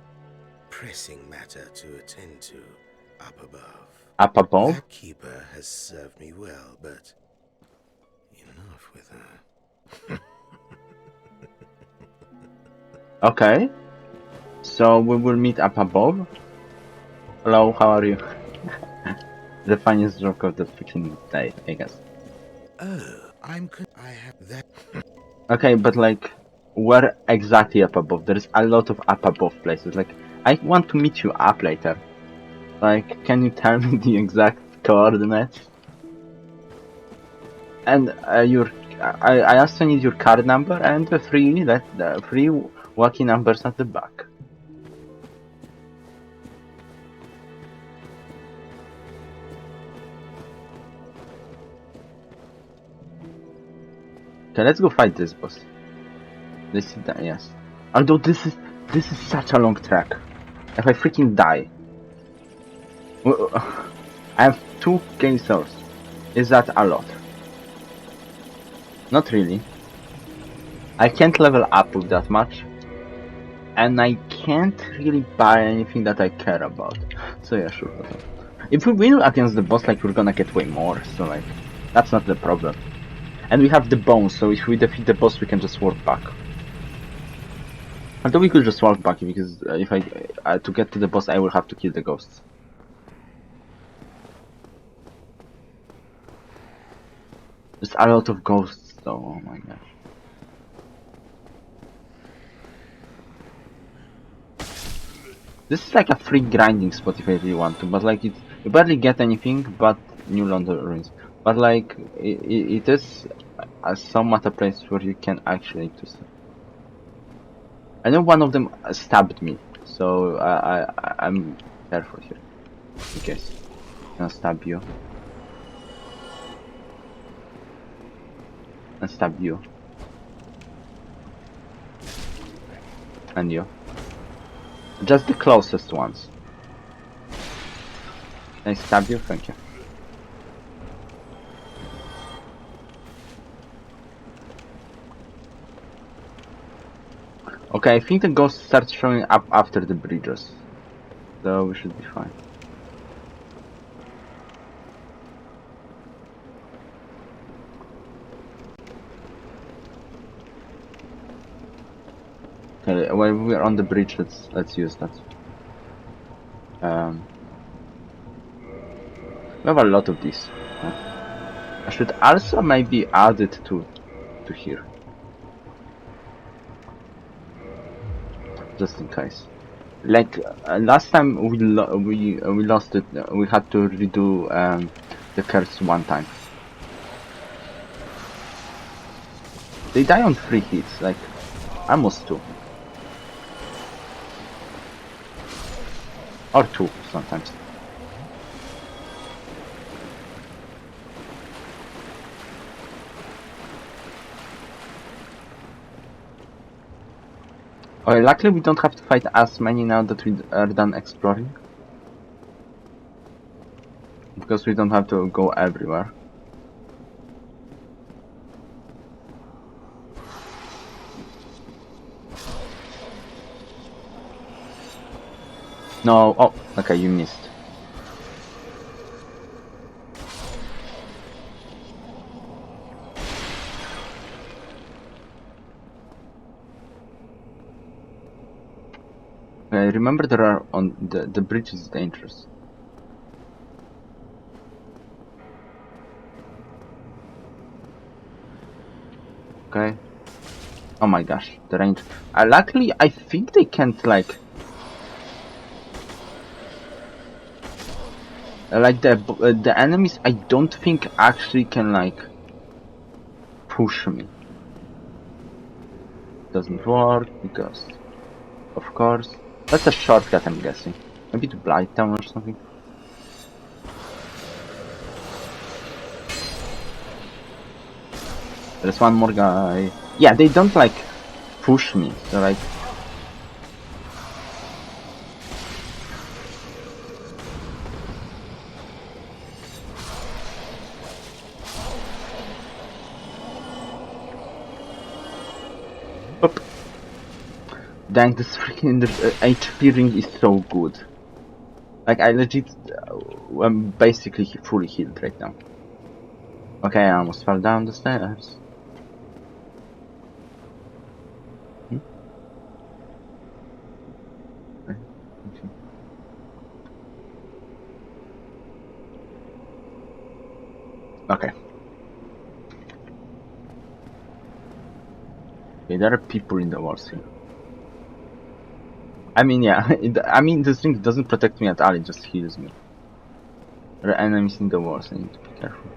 pressing matter to attend to up above. Up above? That keeper has served me well, but enough with her. Okay. So we will meet up above. Hello, how are you? The funniest joke of the freaking day, I guess. Oh, I have that. Okay, but like, where exactly up above? There is a lot of up above places. Like, I want to meet you up later. Like, can you tell me the exact coordinates? And I also need your card number and the three wacky numbers at the back. Okay, let's go fight this boss. This is that, yes. Although this is such a long track. If I freaking die, I have 2k souls. Is that a lot? Not really. I can't level up with that much, and I can't really buy anything that I care about. So yeah, sure. If we win against the boss, like, we're gonna get way more. So like, that's not the problem. And we have the bones, so if we defeat the boss, we can just walk back. Although we could just walk back, because if I to get to the boss, I will have to kill the ghosts. There's a lot of ghosts, though. Oh my gosh. This is like a free grinding spot if I really want to, but like you barely get anything but New London ruins. But like it is somewhat a place where you can actually do stuff. I know one of them stabbed me, so I'm careful here. In case I'll stab you. And stab you. And you. Just the closest ones. Can I stab you? Thank you. Okay, I think the ghost starts showing up after the bridges. So we should be fine. Okay, while we're on the bridge, let's use that. We have a lot of these. I should also maybe add it to here, just in case. Like last time we lost it. We had to redo the curse one time. They die on 3 hits, like almost 2. Or 2 sometimes. Okay, luckily we don't have to fight as many now that we are done exploring. Because we don't have to go everywhere. No, oh, okay, you missed. Remember there are on the bridge is dangerous. Okay. Oh my gosh, the range. Luckily, I think they can't like the enemies. I don't think actually can like push me. Doesn't work because, of course. That's a shortcut, I'm guessing. Maybe to Blighttown or something. There's one more guy. Yeah, they don't like push me. They're like. Oop. Dang, this freaking HP ring is so good. Like, I legit, I'm basically fully healed right now. Okay, I almost fell down the stairs. Okay. Okay, there are people in the walls here. I mean, yeah, I mean, this ring doesn't protect me at all, it just heals me. There are enemies in the walls, I need to be careful.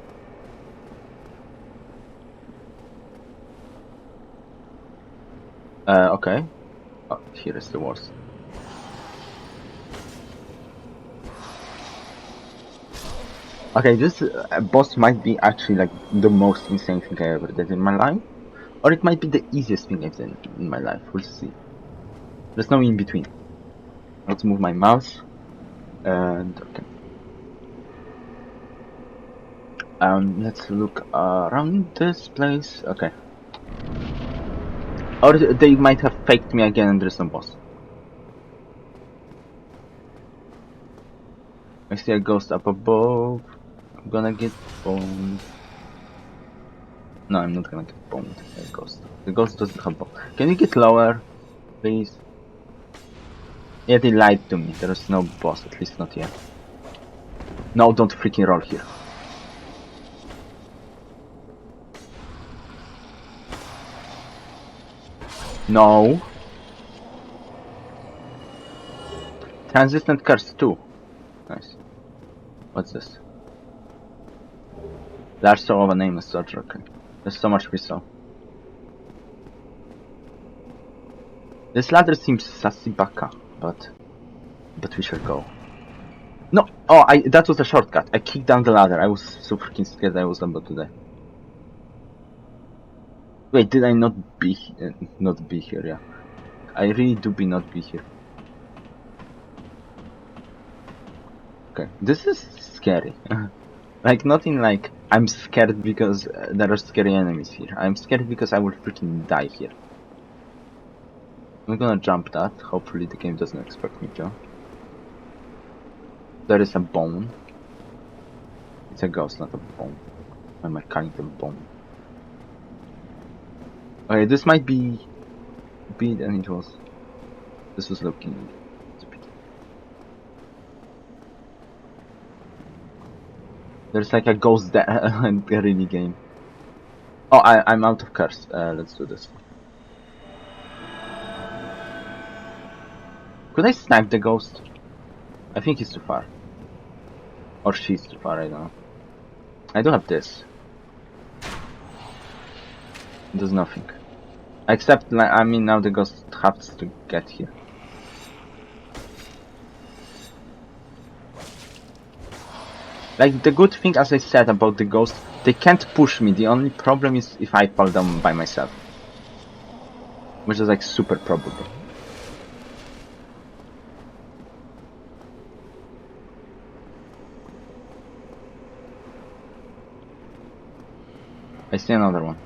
Okay. Oh, here is the walls. Okay, this boss might be actually like the most insane thing I ever did in my life. Or it might be the easiest thing I've done in my life. We'll see. There's no in between. Let's move my mouse. And okay. Let's look around this place. Okay. Or they might have faked me again and there's no boss. I see a ghost up above. I'm gonna get boned. No, I'm not gonna get boned by a ghost. The ghost doesn't have bone. Can you get lower, please? Yeah, they lied to me. There is no boss, at least not yet. No, don't freaking roll here. No. Transistent curse 2. Nice. What's this? Large soul of a nameless soldier. Okay. There's so much we saw. This ladder seems sassy baka, but we shall go. No! Oh, that was a shortcut. I kicked down the ladder. I was so freaking scared I was about to die. Wait, did I not be here? Yeah. I really do not be here. Okay, this is scary. Like, not in like, I'm scared because there are scary enemies here. I'm scared because I will freaking die here. I'm gonna jump that. Hopefully the game doesn't expect me to. There is a bone. It's a ghost, not a bone. Why am I calling them bone? Okay, this might be than it was. This was looking stupid. There's like a ghost there in the really game. Oh, I'm out of curse. Let's do this. Could I snipe the ghost? I think he's too far. Or she's too far, I don't know. I do have this. It does nothing. Except, I mean, now the ghost has to get here. Like, the good thing, as I said about the ghost, they can't push me. The only problem is if I fall down by myself. Which is like super probable. I see another one.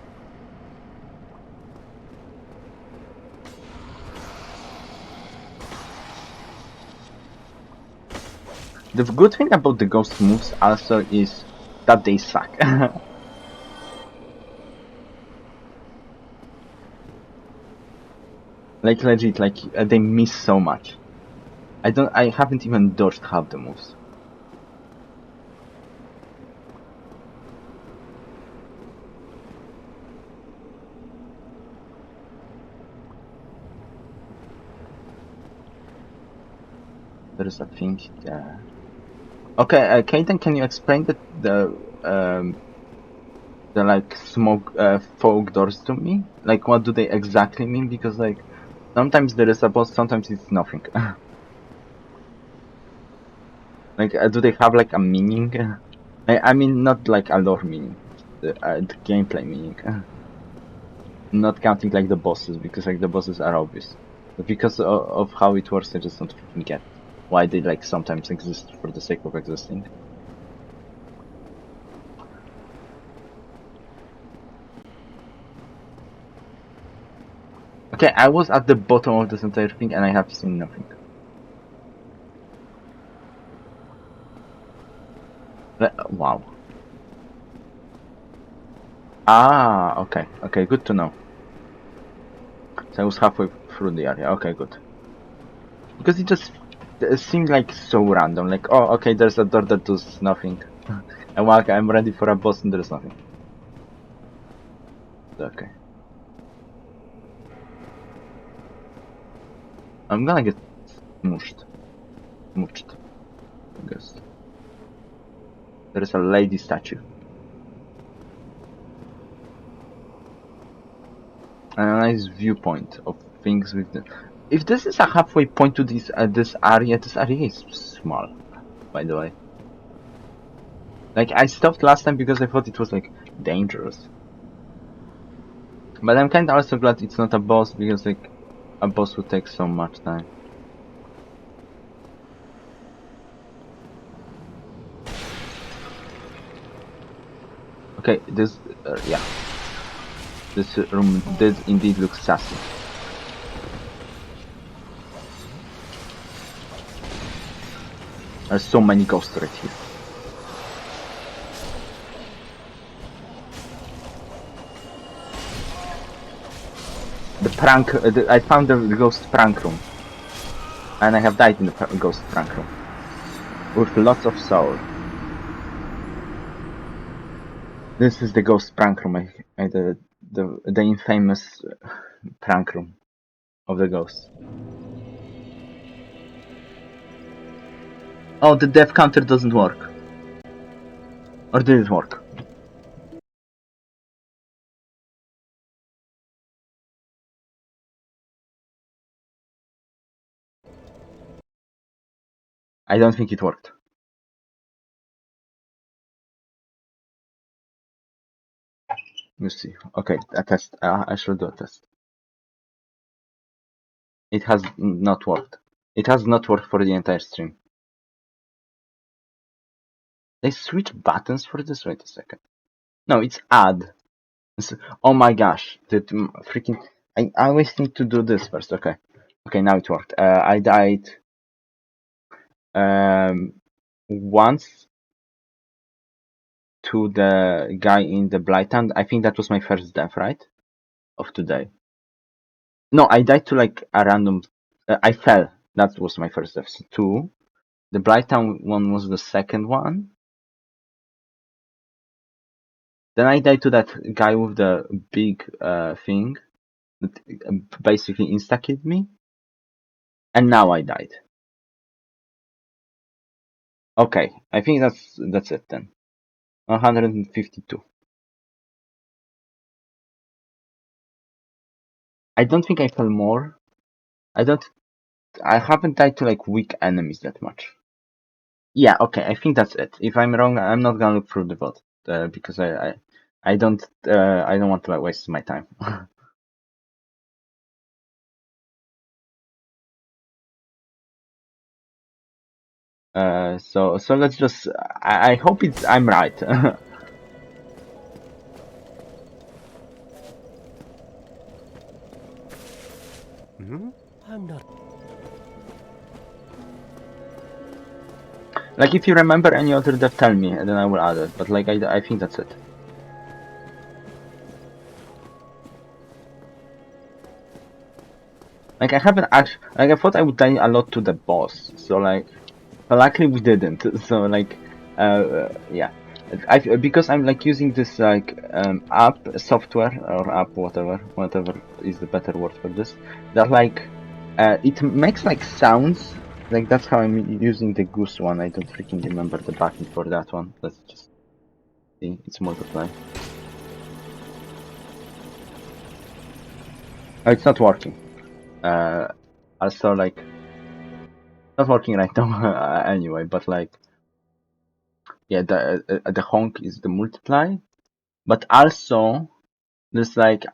The good thing about the ghost moves also is that they suck. Like legit, like they miss so much. I haven't even dodged half the moves. There is a thing there. Okay, Kaden, can you explain the like smoke fog doors to me? Like, what do they exactly mean? Because like sometimes there is a boss, sometimes it's nothing. Like, do they have like a meaning? I mean, not like a lore meaning, the gameplay meaning. Not counting like the bosses, because like the bosses are obvious. But because of how it works, I just don't get why they like sometimes exist for the sake of existing. Okay, I was at the bottom of this entire thing and I have seen nothing. Wow. Ah, okay. Okay, good to know. So I was halfway through the area. Okay, good. Because it just seemed like so random. Like, oh, okay, there's a door that does nothing. And while I'm ready for a boss and there's nothing. Okay. I'm gonna get mushed. Muched. I guess. There is a lady statue. And a nice viewpoint of things with the... If this is a halfway point to this area is small, by the way. Like, I stopped last time because I thought it was like dangerous. But I'm kinda also glad it's not a boss, because like a boss would take so much time. Okay, this, yeah. This room did indeed look sassy. There's so many ghosts right here. The prank, I found the ghost prank room. And I have died in the ghost prank room. With lots of soul. This is the ghost prank room, the infamous prank room of the ghosts. Oh, the death counter doesn't work. Or did it work? I don't think it worked. Let's see. Okay, a test. I should do a test. It has not worked. It has not worked for the entire stream. They switch buttons for this? Wait a second. No, it's add. Oh my gosh. Freaking... I always need to do this first. Okay. Okay, now it worked. I died... once to the guy in the Blighthand. I think that was my first death, right? Of today. No, I died to like a random... I fell. That was my first death. So 2. The Blighthand one was the second one. Then I died to that guy with the big thing that basically insta-killed me. And now I died. Okay, I think that's it then. 152. I don't think I fell more. I haven't died to like weak enemies that much. Yeah, okay, I think that's it. If I'm wrong, I'm not gonna look through the vote because I don't want to like, waste my time. So let's just. I hope I'm right. I'm not. Like if you remember any other death, tell me, and then I will add it. But like I think that's it. Like I haven't actually. Like I thought I would die a lot to the boss. So like, but luckily we didn't. So like, yeah. Because I'm like using this like app software or app whatever is the better word for this, that like it makes like sounds, like that's how I'm using the goose one. I don't freaking remember the button for that one. Let's just see. It's multiply. Oh, it's not working. Also like not working right now anyway, but like yeah, the honk is the multiply, but also there's like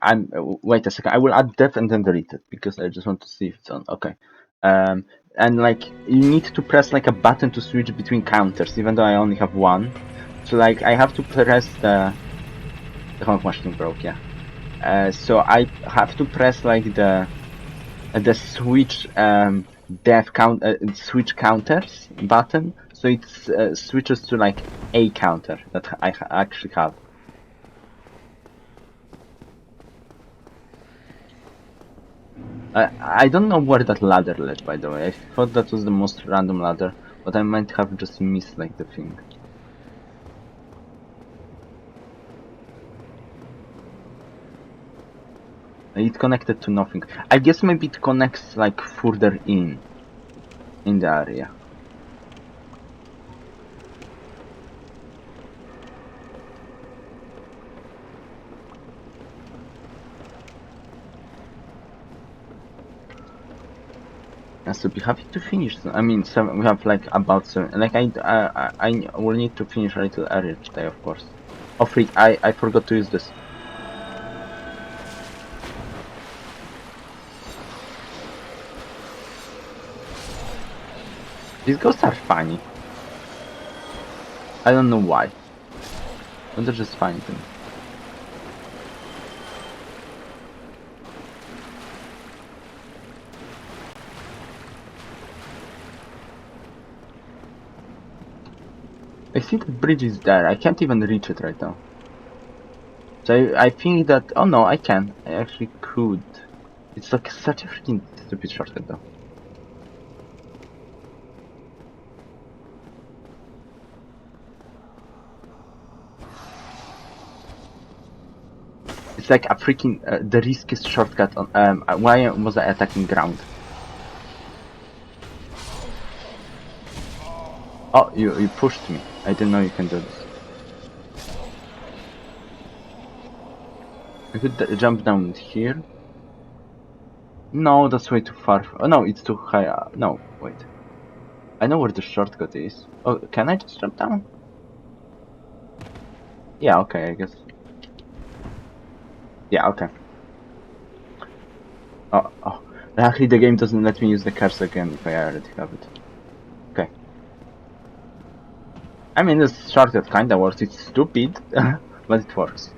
wait a second. I will add def and then delete it because I just want to see if it's on. Okay, and like you need to press like a button to switch between counters, even though I only have one. So like I have to press the honk machine broke. Yeah, so I have to press like the switch def count switch counters button, so it switches to like a counter that I actually have. I don't know where that ladder led, by the way. I thought that was the most random ladder, but I might have just missed like the thing. It connected to nothing. I guess maybe it connects like further in the area. So we have to finish. I mean, we have like about 7. Like I will need to finish a little earlier today, of course. Oh, freak! I forgot to use this. These ghosts are funny. I don't know why. But they're just funny to me. I see the bridge is there. I can't even reach it right now. So I think that... Oh no, I can. I actually could. It's like such a freaking stupid shortcut though. It's like a freaking... the riskiest shortcut on... why was I attacking ground? Oh, you pushed me. I didn't know you can do this. I could jump down here. No, that's way too far. Oh no, it's too high. No, wait. I know where the shortcut is. Oh, can I just jump down? Yeah, okay, I guess. Yeah, okay. Oh. Luckily the game doesn't let me use the curse again if I already have it. Okay. I mean, this shortcut kinda works. It's stupid, but it works.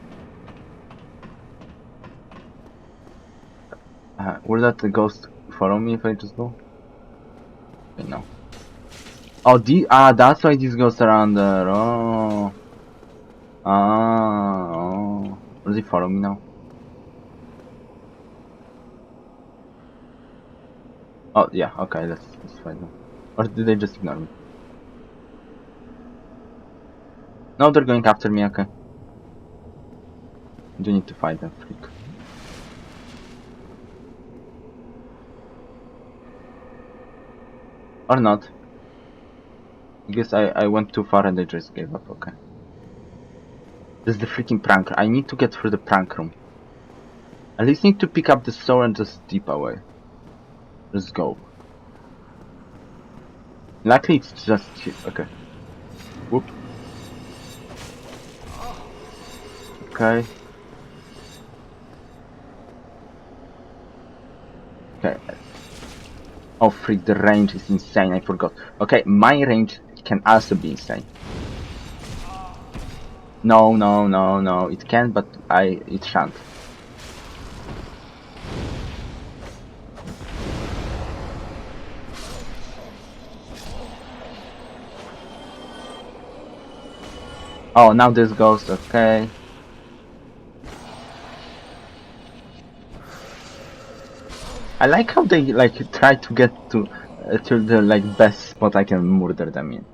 Will that ghost follow me if I just go? Okay, no. Oh, that's why these ghosts are under. Oh. Oh. Does he follow me now? Oh, yeah, okay, that's fine now. Or did they just ignore me? No, they're going after me, okay. Do need to fight them, freak. Or not. I guess I went too far and they just gave up, okay. This is the freaking prank. I need to get through the prank room. At least need to pick up the soul and just dip away. Let's go. Luckily it's just here. Okay. Whoop. Okay. Okay. Oh freak, the range is insane, I forgot. Okay, my range can also be insane. No, it can, but it shan't. Oh, now this ghost, okay. I like how they like try to get to the like best spot I can murder them in.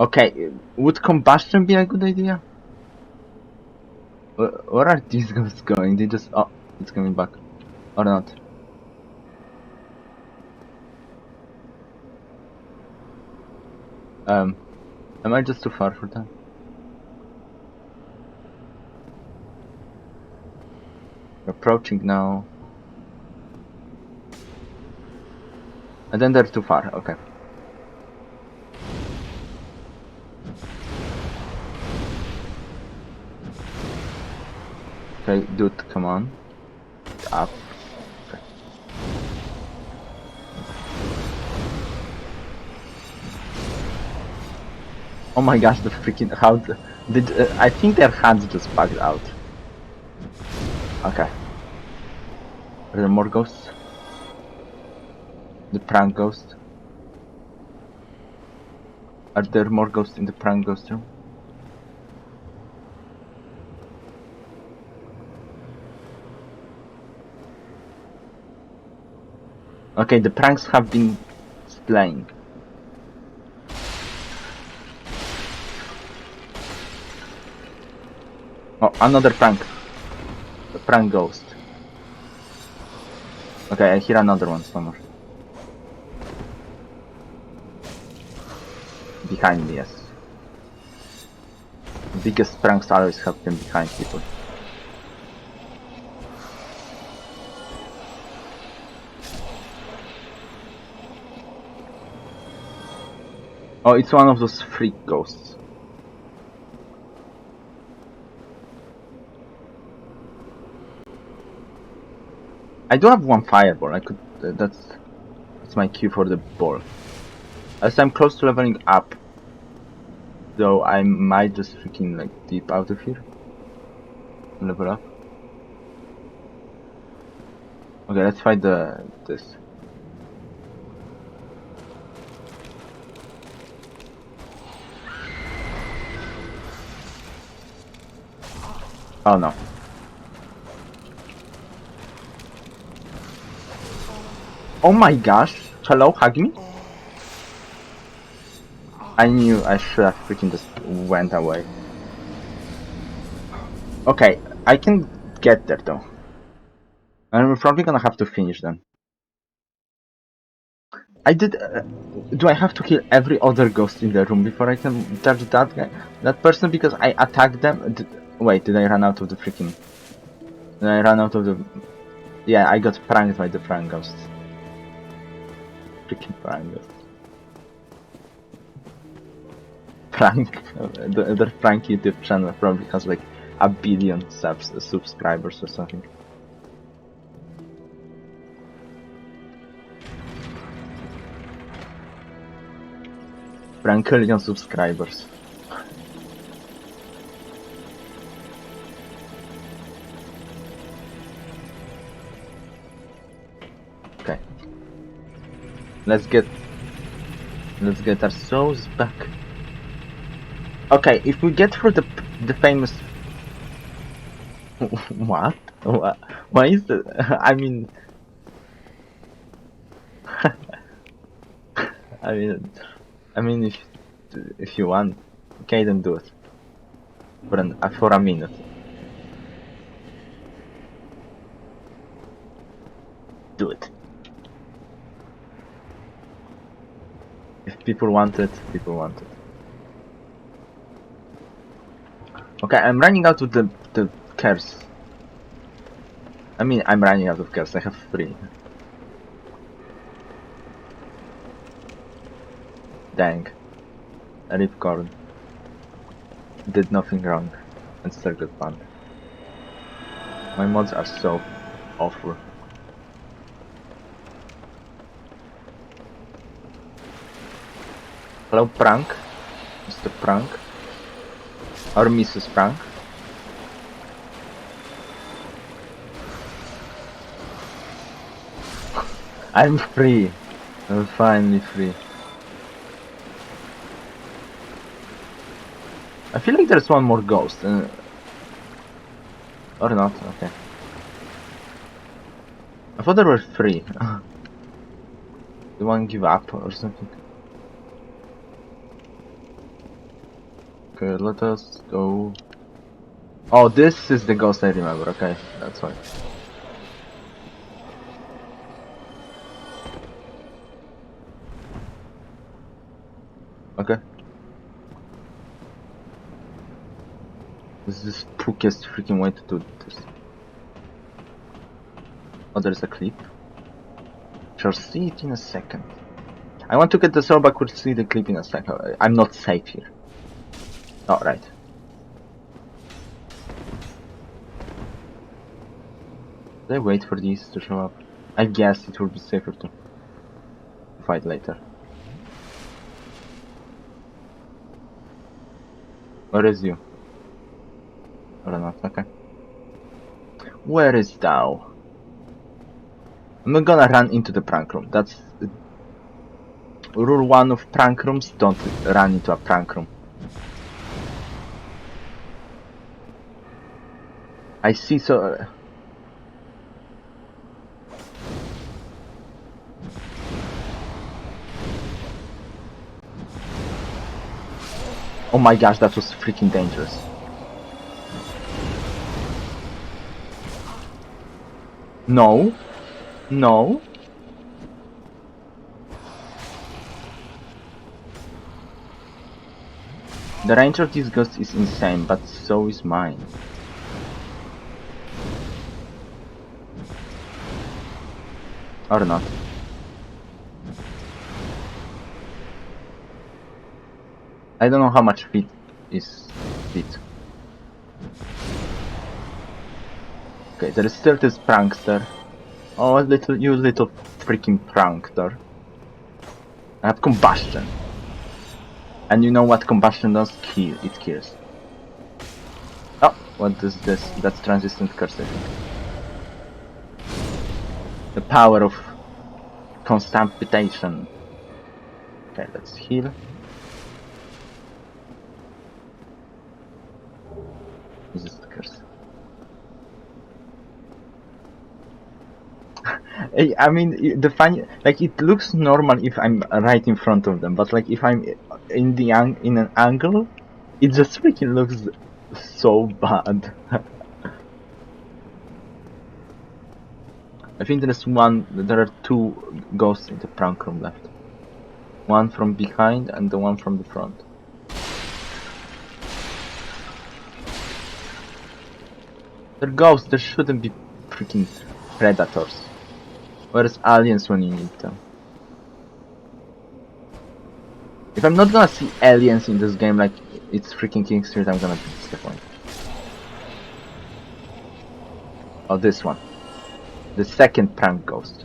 Okay, would combustion be a good idea? Where are these ghosts going? They just... Oh, it's coming back. Or not. Am I just too far for them? Approaching now. And then they're too far, okay. Okay, dude, come on. Up. Okay. Oh my gosh, the freaking... How did... I think their hands just bugged out. Okay. Are there more ghosts? The prank ghost? Are there more ghosts in the prank ghost room? Okay, the pranks have been slain. Oh, another prank. The prank ghost. Okay, I hear another one somewhere. Behind me, yes. The biggest pranks always have been behind people. Oh, it's one of those freak ghosts. I do have one fireball. I could. That's my cue for the ball. As I'm close to leveling up, though, I might just freaking like dip out of here. Level up. Okay, let's fight this. Oh no. Oh my gosh. Hello, hug me? I knew I should have freaking just went away. Okay, I can get there though. And we're probably gonna have to finish them. I did. Do I have to kill every other ghost in the room before I can touch that guy? That person because I attacked them? Wait, did I run out of the freaking... Did I run out of the... Yeah, I got pranked by the prank ghost. Freaking prank ghost. Prank. The prank YouTube channel probably has like 1 billion subscribers or something. Prankillion subscribers. Okay. Let's get our souls back. Okay, if we get through the famous what? Why is the I mean I mean if you want, okay, then do it for a minute. Do it. If people want it, people want it. Okay, I'm running out of the curse. I mean, I'm running out of curse. I have 3. Dang. Ripcorn. Did nothing wrong and still got banned. My mods are so awful. Hello, Prank. Mr. Prank. Or Mrs. Prank. I'm free. I'm finally free. I feel like there's one more ghost. Or not, okay. I thought there were 3. Do one give up or something? Okay, let us go. Oh, this is the ghost I remember. Okay, that's why. Okay. This is the spookiest freaking way to do this. Oh, there's a clip. Shall see it in a second. I want to get the soul back. We'll see the clip in a second. I'm not safe here. Oh, right. Did I wait for these to show up? I guess it would be safer to fight later. Where is you? Or not? Okay. Where is thou? I'm not gonna run into the prank room. That's rule 1 of prank rooms. Don't run into a prank room. I see so... Oh my gosh, that was freaking dangerous. No. No. The range of this ghost is insane, but so is mine. Or not. I don't know how much feet is feet. Okay, there is still this prankster. Oh, you little freaking prankster. I have combustion. And you know what combustion does? It kills. Oh, what is this? That's transistent curse, I think. The power of constipation. Okay, let's heal. Resist curse. I mean, the funny, like, it looks normal if I'm right in front of them, but like if I'm in an angle, it just freaking looks so bad. I think there are two ghosts in the prank room left. One from behind and the one from the front. They're ghosts, there shouldn't be freaking predators. Where's aliens when you need them? If I'm not gonna see aliens in this game like it's freaking King Street, I'm gonna be disappointed. Oh, this one. The second prank ghost.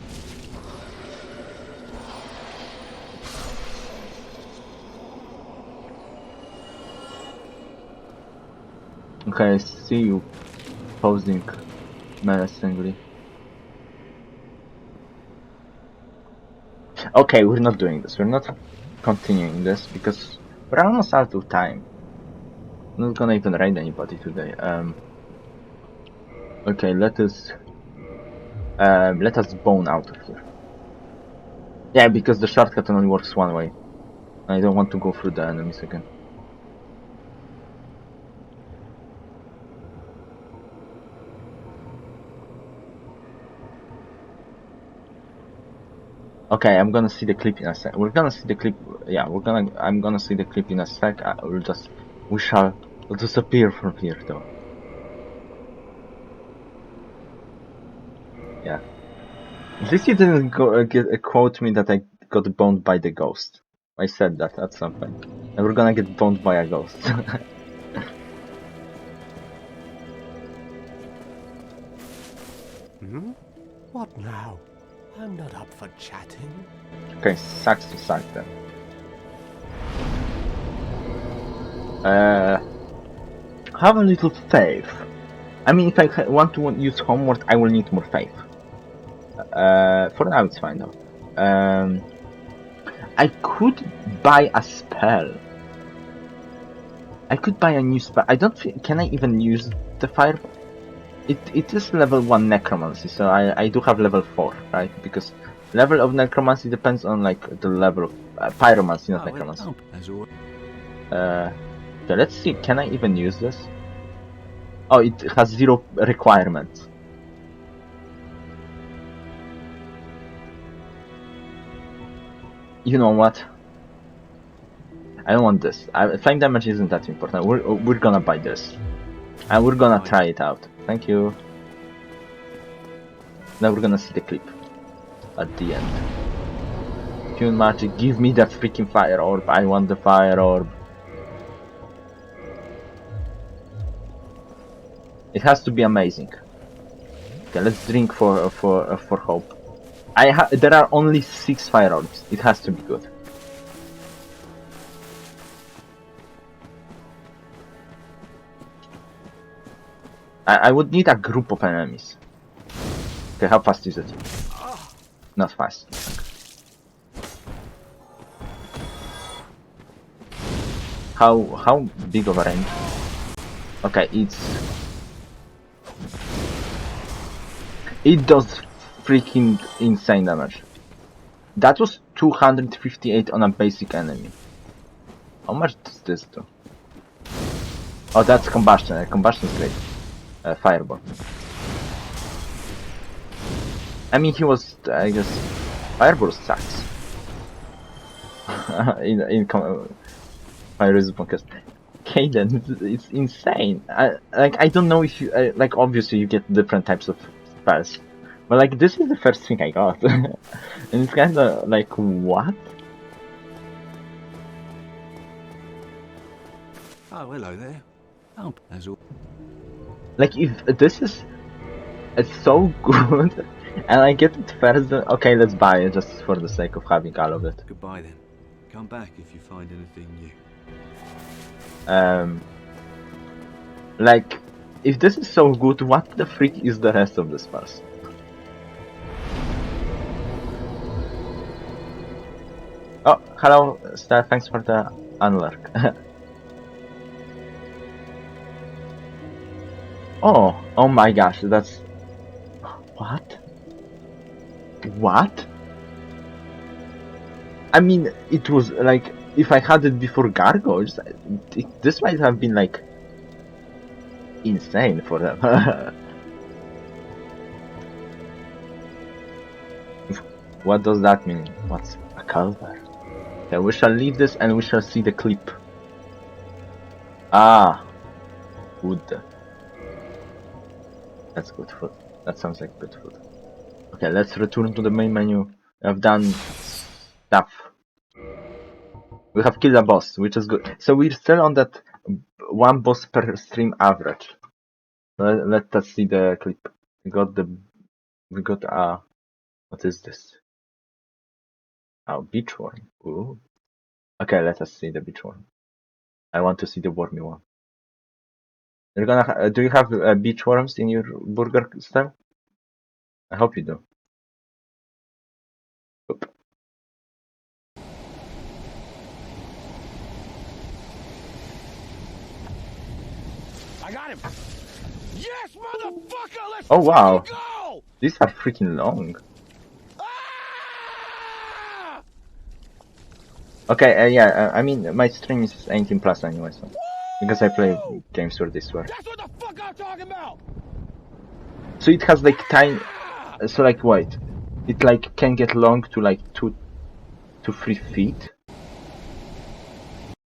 Okay, I see you posing menacingly. Okay, we're not doing this. We're not continuing this because we're almost out of time. I'm not gonna even raid anybody today. Okay, let us bone out of here. Yeah, because the shortcut only works one way. I don't want to go through the enemies again. Okay, I'm gonna see the clip in a sec. We're gonna see the clip. Yeah, I'm gonna see the clip in a sec. We shall disappear from here, though. Yeah. At least you didn't quote me that I got boned by the ghost. I said that at some point. And we're gonna get boned by a ghost. What now? I'm not up for chatting. Okay, sucks to suck then. Have a little faith. I mean, if I want to use Homeward, I will need more faith. For now it's fine though. I could buy a spell. I could buy a new spell. I don't think, can I even use the fire? It is level 1 necromancy, so I do have level 4, right? Because level of necromancy depends on like the level of pyromancy, not necromancy. Okay, let's see, can I even use this? Oh, it has 0 requirements. You know what? I don't want this. Flame damage isn't that important. We're gonna buy this. And we're gonna try it out. Thank you. Now we're gonna see the clip. At the end. Tune magic, give me that freaking fire orb. I want the fire orb. It has to be amazing. Okay, let's drink for hope. There are only 6 fire orbs. It has to be good. I would need a group of enemies. Okay, how fast is it? Not fast. Okay. How big of a range? Okay, it does freaking insane damage. That was 258 on a basic enemy. How much does this do? Oh, that's combustion. Combustion is great. Fireball. I mean, he was, I guess, fireball sucks. in Pyrism podcast. Kaden, it's insane. I don't know if you, like, obviously you get different types of spells. But, like, this is the first thing I got. And it's kinda like, what? Oh, hello there. Oh, as all. Like, if this is so good, And I get it first. Okay, let's buy it just for the sake of having all of it. Goodbye then. Come back if you find anything new. Like, if this is so good, what the freak is the rest of the spells? Oh, hello, Star. Thanks for the unlock. Oh my gosh, that's what? What? I mean, it was like if I had it before Gargoyles, this might have been like insane for them. What does that mean? What's a culver? Okay, we shall leave this and we shall see the clip. Ah, good. That's good food. That sounds like good food. Okay, let's return to the main menu. I've done stuff. We have killed a boss, which is good. So we're still on that one boss per stream average. Let us see the clip. We got what is this? Oh, beach worm. Ooh. Okay, let us see the beach worm. I want to see the wormy one. You're gonna do you have beach worms in your burger style? I hope you do. Oop. I got him! Yes, motherfucker! Let's Oh wow, fucking go! these are freaking long. Ah! Okay, yeah, I mean my stream is 18 plus anyway, so because I play games where this works. That's what the fuck I'm talking about! So it has like tiny. So like wait, it like can get long to like 2 to 3 feet.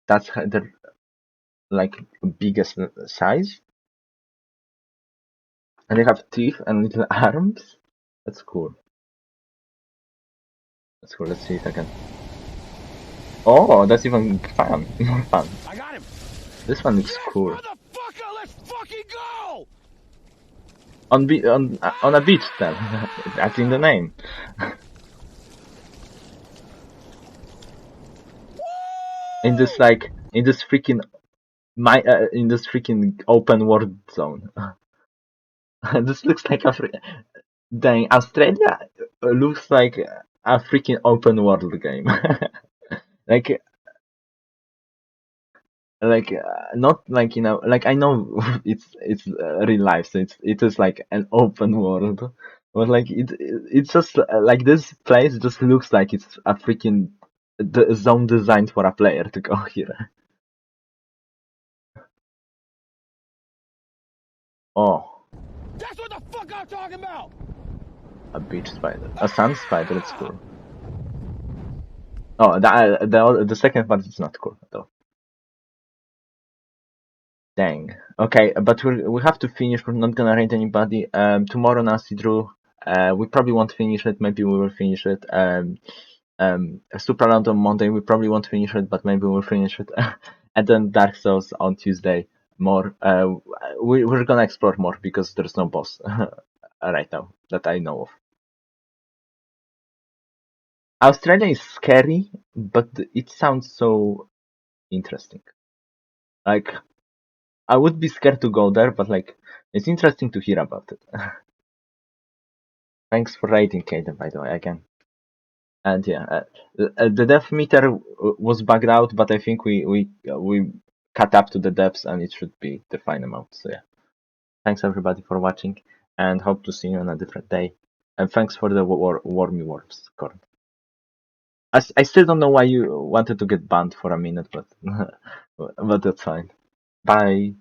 That's the like biggest size. And they have teeth and little arms. That's cool. That's cool. Let's see if I can. Oh, that's even fun. More fun. I got him! This one looks Yes, cool. motherfucker! Let's fucking go! On a beach then. That's in the name. in this freaking in this freaking open world zone. This looks like dang, Australia looks like a freaking open world game. like not like like I know it's real life, so it is like an open world, but like it's just like this place just looks like it's a freaking the zone designed for a player to go here. Oh, That's what the fuck I'm talking about! a beach spider, a sand spider. It's cool. Oh, the second part is not cool at all. Dang. Okay, but we have to finish. We're not gonna rate anybody. Tomorrow, Nasty Drew. We probably won't finish it. Maybe we will finish it. Super Round on Monday. We probably won't finish it, but maybe we'll finish it. And then Dark Souls on Tuesday. More. We're gonna explore more because there's no boss right now that I know of. Australia is scary, but it sounds so interesting. Like, I would be scared to go there, but like, it's interesting to hear about it. Thanks for rating, Kaden, by the way, again. And yeah, the depth meter was bugged out, but I think we cut up to the depths, and it should be the fine amount. So yeah, thanks everybody for watching, and hope to see you on a different day. And thanks for the wormy worms, Corn. I still don't know why you wanted to get banned for a minute, but but that's fine. Bye.